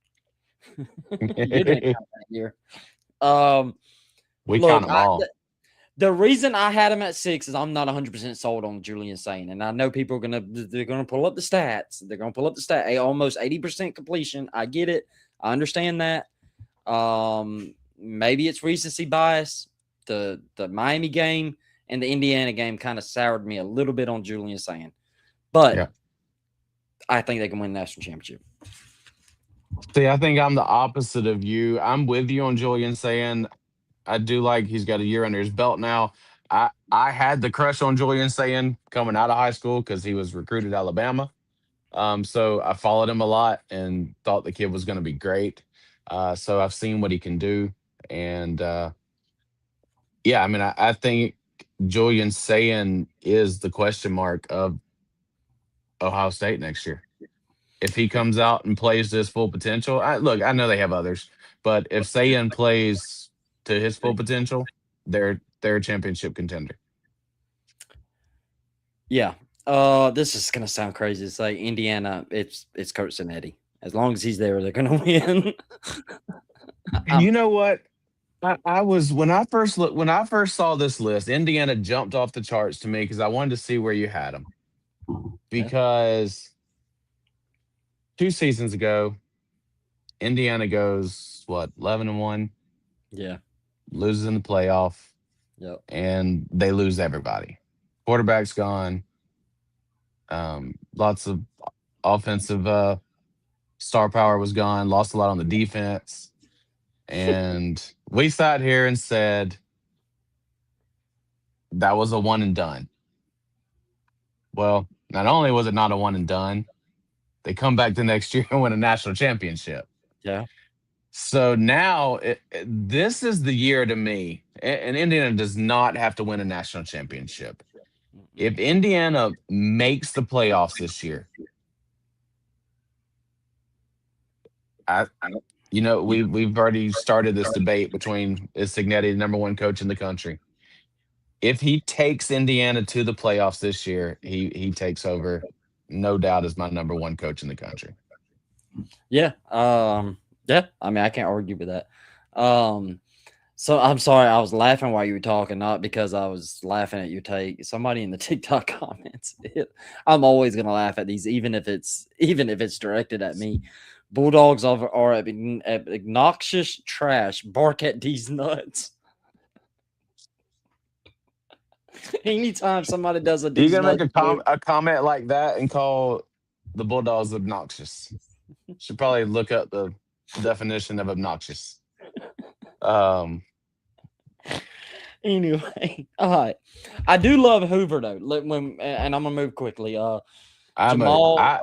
You didn't count that year. Um, We count look, them all. the reason I had him at 6 is I'm not 100% sold on Julian Sane, and I know people are gonna pull up the stats. They're gonna pull up the stat. Almost 80% completion. I get it. I understand that. Maybe it's recency bias. The Miami game and the Indiana game kind of soured me a little bit on Julian Sane, but Yeah. I think they can win the national championship. See, I think I'm the opposite of you. I'm with you on Julian saying I do like he's got a year under his belt now. I had the crush on Julian saying coming out of high school because he was recruited Alabama. So I followed him a lot and thought the kid was going to be great. So I've seen what he can do, and yeah, I mean, I think Julian saying is the question mark of Ohio State next year. If he comes out and plays to his full potential, look, I know they have others, but if Sayan plays to his full potential, they're a championship contender. Yeah. This is gonna sound crazy to say Indiana. It's Kurt Cinetti. As long as he's there, they're gonna win. And you know what? I was when I first saw this list, Indiana jumped off the charts to me because I wanted to see where you had them. Yeah. Because 2 seasons ago, Indiana goes what 11-1, Yeah. loses in the playoff, Yep. and they lose everybody. Quarterback's gone. Lots of offensive star power was gone. Lost a lot on the defense, and we sat here and said that was a one and done. Well, not only was it not a one and done, they come back the next year and win a national championship. Yeah. So now this is the year to me, and Indiana does not have to win a national championship. If Mm-mm. Indiana makes the playoffs this year, I we've already started this debate between is Cignetti the number one coach in the country. If he takes Indiana to the playoffs this year, he takes over, no doubt, as my number one coach in the country. Yeah. Yeah. I mean, I can't argue with that. Um, so I'm sorry, I was laughing while you were talking, not because I was laughing at your take. Somebody in the TikTok comments, I'm always gonna laugh at these, even if it's directed at me. Bulldogs are obnoxious trash. Bark at these nuts. Anytime somebody does a You these gonna make nuts joke, a comment like that and call the Bulldogs obnoxious? Should probably look up the definition of obnoxious. Um, anyway, all right. I do love Hoover though. And I'm gonna move quickly. I'm a Jamal, I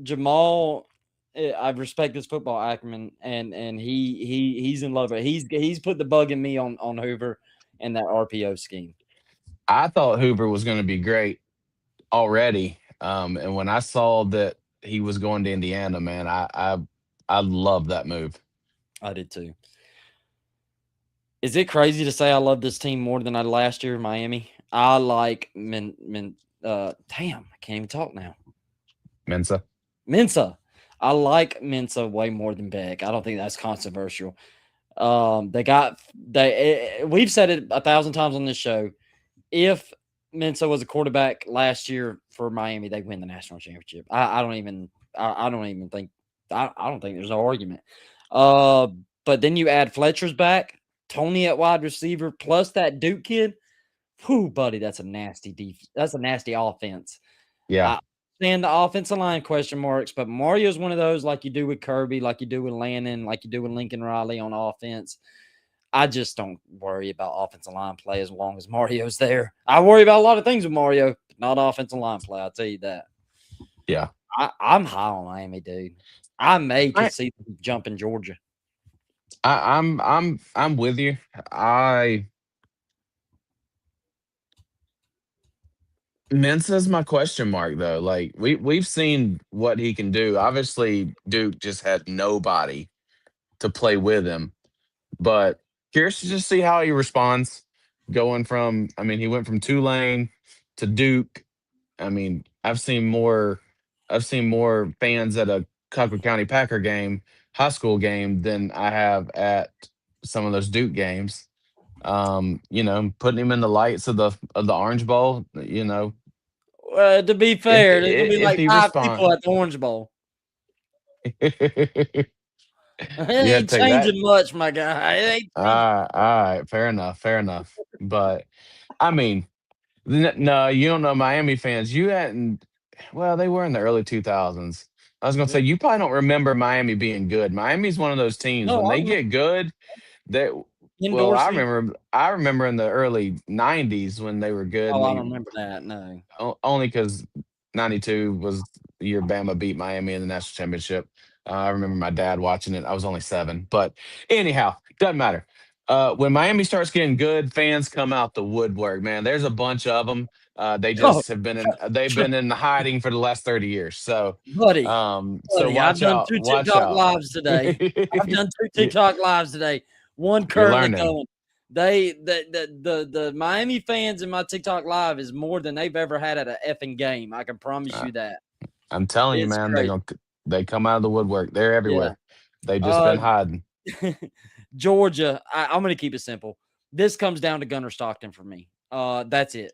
Jamal, I respect his football acumen, and he's in love. He's put the bug in me on Hoover and that RPO scheme. I thought Hoover was going to be great already. And when I saw that he was going to Indiana, man, I love that move. I did too. Is it crazy to say I love this team more than I did last year, Miami? I like damn, I can't even talk now. Mensa. Mensa. I like Mensa way more than Beck. I don't think that's controversial. We've said it 1,000 times on this show. If Mensa was a quarterback last year for Miami, they win the national championship. I don't even think I don't think there's no argument. Uh, but then you add Fletcher's back, Tony at wide receiver, plus that Duke kid. Whew, buddy, that's a nasty offense. Yeah. I understand the offensive line question marks, but Mario's one of those like you do with Kirby, like you do with Landon, like you do with Lincoln Riley on offense. I just don't worry about offensive line play as long as Mario's there. I worry about a lot of things with Mario, but not offensive line play. I'll tell you that. Yeah. I'm high on Miami, dude. I may I, could see them jump in Georgia. I'm with you. I Mensa's my question mark though. Like we've seen what he can do. Obviously, Duke just had nobody to play with him. But curious to just see how he responds going from, I mean, he went from Tulane to Duke. I mean, I've seen more fans at a Cuyahoga County Packer game, high school game, than I have at some of those Duke games. Putting him in the lights of the Orange Bowl, To be if fair, there's gonna be if like he 5 people respond, at the Orange Bowl. you It had to ain't take that. changing much, my guy. It ain't changing. All right, fair enough, fair enough. But I mean, no, you don't know Miami fans. You hadn't. Well, they were in the early 2000s. I was gonna say Yeah. you probably don't remember Miami being good. Miami's one of those teams No, when I they remember get good. They Ken well, Dorsey. I remember in the early 90s when they were good, Oh, and I don't remember that. No. only because 92 was the year Bama beat Miami in the national championship. I remember my dad watching it. I was only 7, but anyhow, doesn't matter. When Miami starts getting good, fans come out the woodwork. Man, there's a bunch of them. They Oh, just have been in. They've been in hiding for the last 30 years. So, buddy, so I've watch done out. 2 Watch TikTok out. lives today. I've done 2 You- TikTok lives today. One You're currently learning. going. The Miami fans in my TikTok live is more than they've ever had at a effing game. I can promise Uh, you that. I'm telling you, It's man. crazy. They come out of the woodwork. They're Yeah. everywhere. They've just Uh, been hiding. Georgia, I'm gonna keep it simple. This comes down to Gunnar Stockton for me. That's it.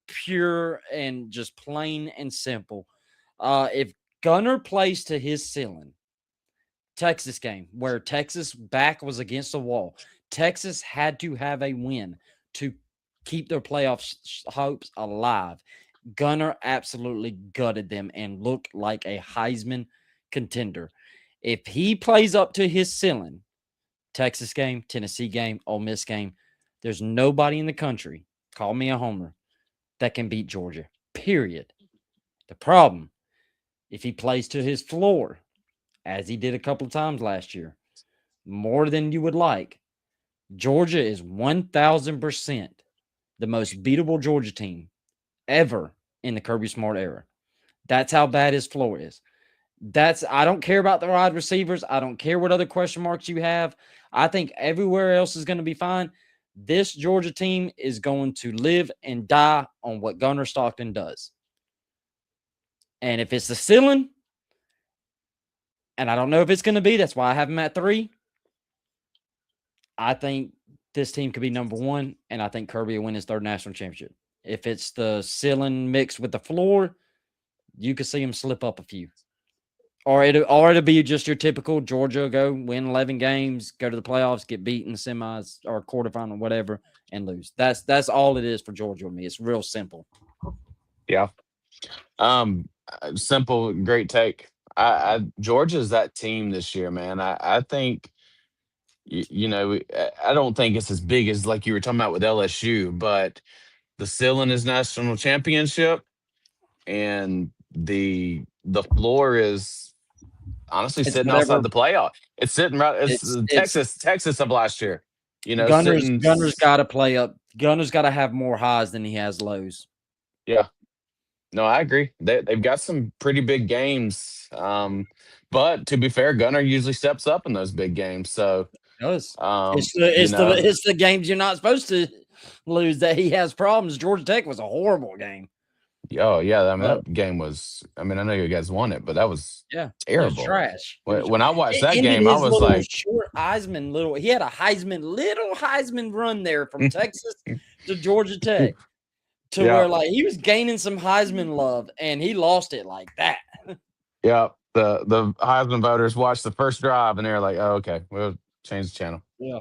Pure and just plain and simple. If Gunnar plays to his ceiling, Texas game where Texas back was against the wall, Texas had to have a win to keep their playoff hopes alive. Gunnar absolutely gutted them and looked like a Heisman contender. If he plays up to his ceiling, Texas game, Tennessee game, Ole Miss game, there's nobody in the country, call me a homer, that can beat Georgia. Period. The problem, if he plays to his floor, as he did a couple of times last year, more than you would like, Georgia is 1,000% the most beatable Georgia team ever in the Kirby Smart era. That's how bad his floor is. I don't care about the wide receivers. I don't care what other question marks you have. I think everywhere else is going to be fine. This Georgia team is going to live and die on what Gunnar Stockton does. And if it's the ceiling, and I don't know if it's going to be, that's why I have him at 3. I think this team could be number 1, and I think Kirby will win his 3rd national championship. If it's the ceiling mixed with the floor, you could see him slip up a few. Or it'll be just your typical Georgia go win 11 games, go to the playoffs, get beat in the semis or quarterfinal, whatever, and lose. That's all it is for Georgia with me. It's real simple. Yeah. Simple, great take. Georgia's that team this year, man. I think I don't think it's as big as like you were talking about with LSU, but the ceiling is national championship, and the floor is honestly It's sitting outside whatever. the playoff. It's sitting right. It's It's Texas of last year. Sitting. Gunner's got to play up. Gunner's got to have more highs than he has lows. Yeah. No, I agree. They've got some pretty big games. But to be fair, Gunner usually steps up in those big games. So It does. um, It's the games you're not supposed to lose that he has problems. Georgia Tech was a horrible game. oh yeah, I mean that game was. I mean, I know you guys won it, but that was Yeah, it was terrible. trash. When I watched It that ended game, I his was little like, short Heisman he had a little Heisman run there from Texas to Georgia Tech to Yeah. where like he was gaining some Heisman love and he lost it like that. yeah. The Heisman voters watched the first drive and they're like, oh, okay, we'll change the channel. Yeah.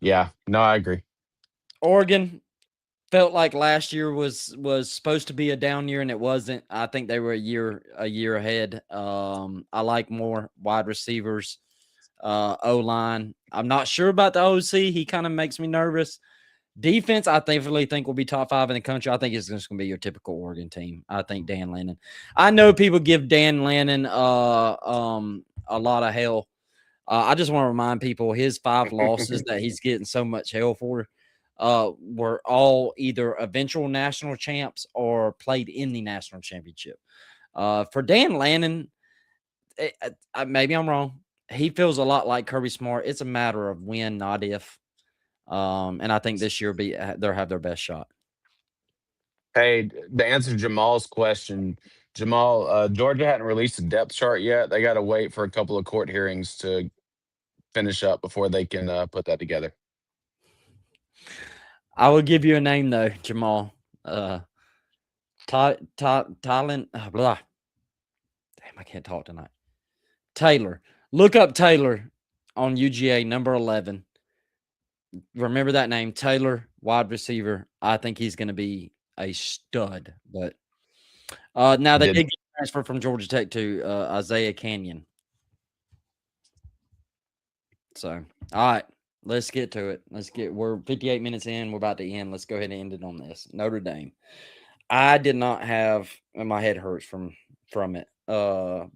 Yeah. No, I agree. Oregon felt like last year was supposed to be a down year and it wasn't. I think they were a year ahead. I like more wide receivers, O-line. I'm not sure about the OC. He kind of makes me nervous. Defense, I definitely think will be top 5 in the country. I think it's just going to be your typical Oregon team. I think Dan Lannon. I know people give Dan Lannon a lot of hell. I just want to remind people his 5 losses that he's getting so much hell for were all either eventual national champs or played in the national championship. For Dan Lannon, maybe I'm wrong. He feels a lot like Kirby Smart. It's a matter of when, not if. And I think this year they'll have their best shot. Hey, to answer Jamal's question, Jamal, Georgia hadn't released a depth chart yet. They got to wait for a couple of court hearings to finish up before they can put that together. I will give you a name though, Jamal. Thailand. Blah. Damn, I can't talk tonight. Taylor. Look up Taylor on UGA, number 11. Remember that name, Taylor, wide receiver. I think he's going to be a stud. But now they did get transfer from Georgia Tech to Isaiah Canyon. So, all right, let's get to it. We're 58 minutes in. We're about to end. Let's go ahead and end it on this. Notre Dame. I did not have, and my head hurts from it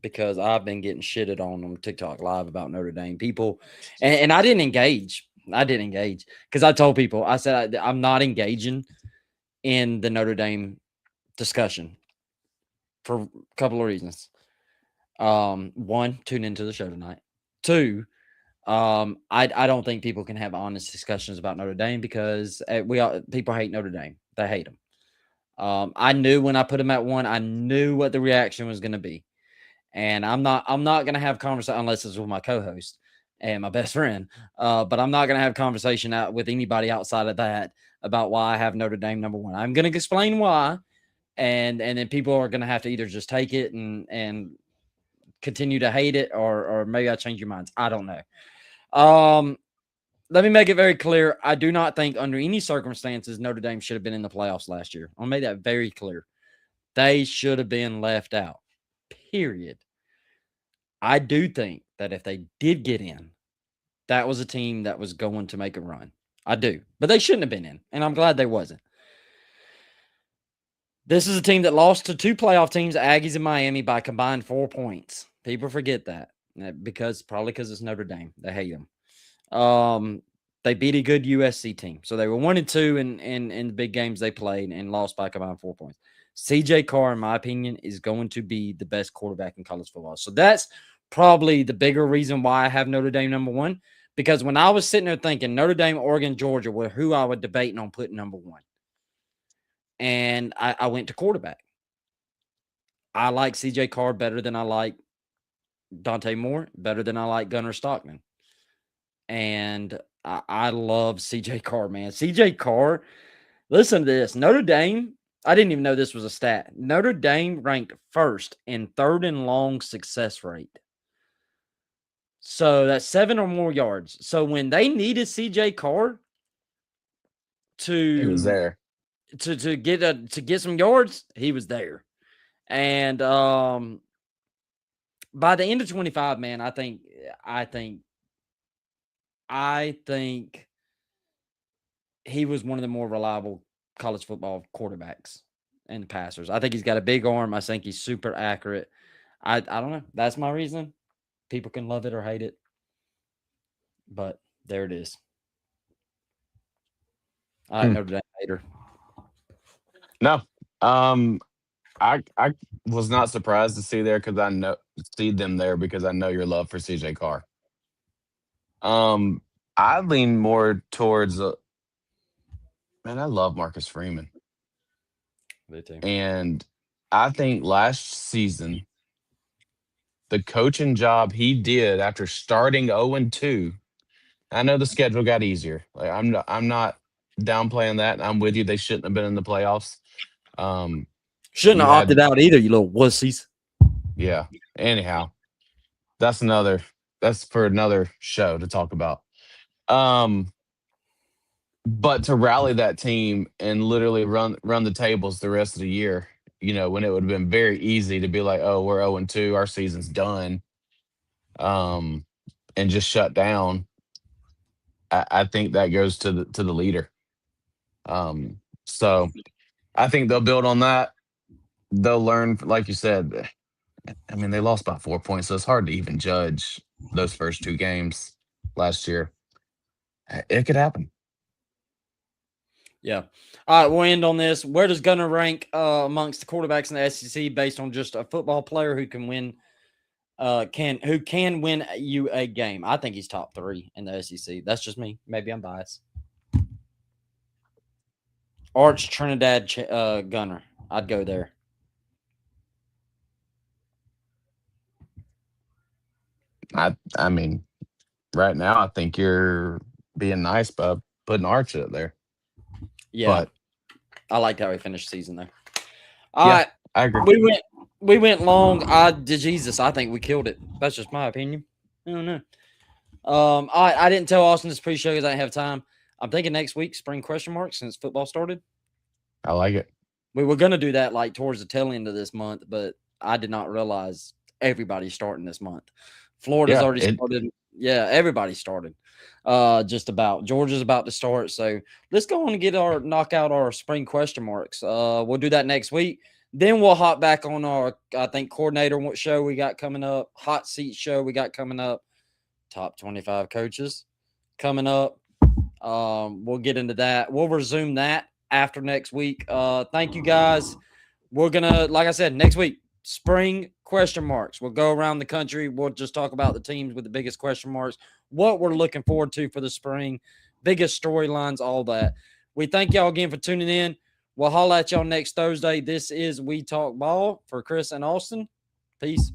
because I've been getting shitted on TikTok Live about Notre Dame people, and I didn't engage. Because I told people, I said I'm not engaging in the Notre Dame discussion for a couple of reasons. 1, tune into the show tonight. 2, I don't think people can have honest discussions about Notre Dame because people hate Notre Dame. They hate them. I knew when I put them at 1, I knew what the reaction was going to be, and I'm not going to have conversation unless it's with my co-host and my best friend. But I'm not going to have conversation out with anybody outside of that about why I have Notre Dame number 1. I'm going to explain why, and then people are going to have to either just take it and continue to hate it, or maybe I change your minds. I don't know. Let me make it very clear. I do not think under any circumstances Notre Dame should have been in the playoffs last year. I'll make that very clear. They should have been left out, period. I do think that if they did get in, that was a team that was going to make a run. I do. But they shouldn't have been in, and I'm glad they wasn't. This is a team that lost to 2 playoff teams, Aggies and Miami, by combined 4 points. People forget that. because it's Notre Dame. They hate them. They beat a good USC team, so they were 1-2 in the big games they played and lost by a combined 4 points. CJ Carr, in my opinion, is going to be the best quarterback in college football. So that's probably the bigger reason why I have Notre Dame number one. Because when I was sitting there thinking Notre Dame, Oregon, Georgia were who I would debating on putting number one, and I went to quarterback. I like CJ Carr better than I like Dante Moore, better than I like Gunnar Stockman. And I love CJ Carr, man. CJ Carr, listen to this. Notre Dame, I didn't even know this was a stat. Notre Dame ranked first in third and long success rate. So that's 7 or more yards. So when they needed CJ Carr He was there. to get some yards, he was there. And by the end of 25, man, I think he was one of the more reliable college football quarterbacks and passers. I think he's got a big arm. I think he's super accurate. I don't know. That's my reason. People can love it or hate it, but there it is. I Notre Dame hater. No, I was not surprised to see them there because I know your love for CJ Carr. I lean more towards man. I love Marcus Freeman, They too. and I think last season the coaching job he did after starting 0-2. I know the schedule got easier. Like I'm not downplaying that. I'm with you. They shouldn't have been in the playoffs. Shouldn't You have had opted out either, you little wussies. Yeah. Anyhow, that's for another show to talk about. Um, but to rally that team and literally run the tables the rest of the year, when it would have been very easy to be like, oh, we're 0-2, our season's done, um, and just shut down. I think that goes to the leader. So I think they'll build on that. They'll learn, like you said. I mean, they lost by 4 points, so it's hard to even judge those first two games last year. It could happen. Yeah. All right, we'll end on this. Where does Gunner rank amongst the quarterbacks in the SEC based on just a football player who can win win you a game? I think he's top 3 in the SEC. That's just me. Maybe I'm biased. Arch Trinidad Gunner. I'd go there. I mean, right now I think you're being nice by putting Arch up there. Yeah. But I liked how he finished the season there. All yeah, right. I agree. We went long. Jesus, I think we killed it. That's just my opinion. I don't know. I didn't tell Austin this pre-show because I didn't have time. I'm thinking next week, spring question mark, since football started. I like it. We were gonna do that like towards the tail end of this month, but I did not realize everybody's starting this month. Florida's Yeah, already started. Yeah, everybody started. Just about. Georgia's about to start. So let's go on and knock out our spring question marks. We'll do that next week. Then we'll hop back on our, I think, coordinator show we got coming up, hot seat show we got coming up, top 25 coaches coming up. We'll get into that. We'll resume that after next week. Thank you guys. We're gonna, like I said, next week, spring question marks. We'll go around the country. We'll just talk about the teams with the biggest question marks, what we're looking forward to for the spring, biggest storylines, all that. We thank y'all again for tuning in. We'll holla at y'all next Thursday. This is We Talk Ball for Chris and Austin. Peace.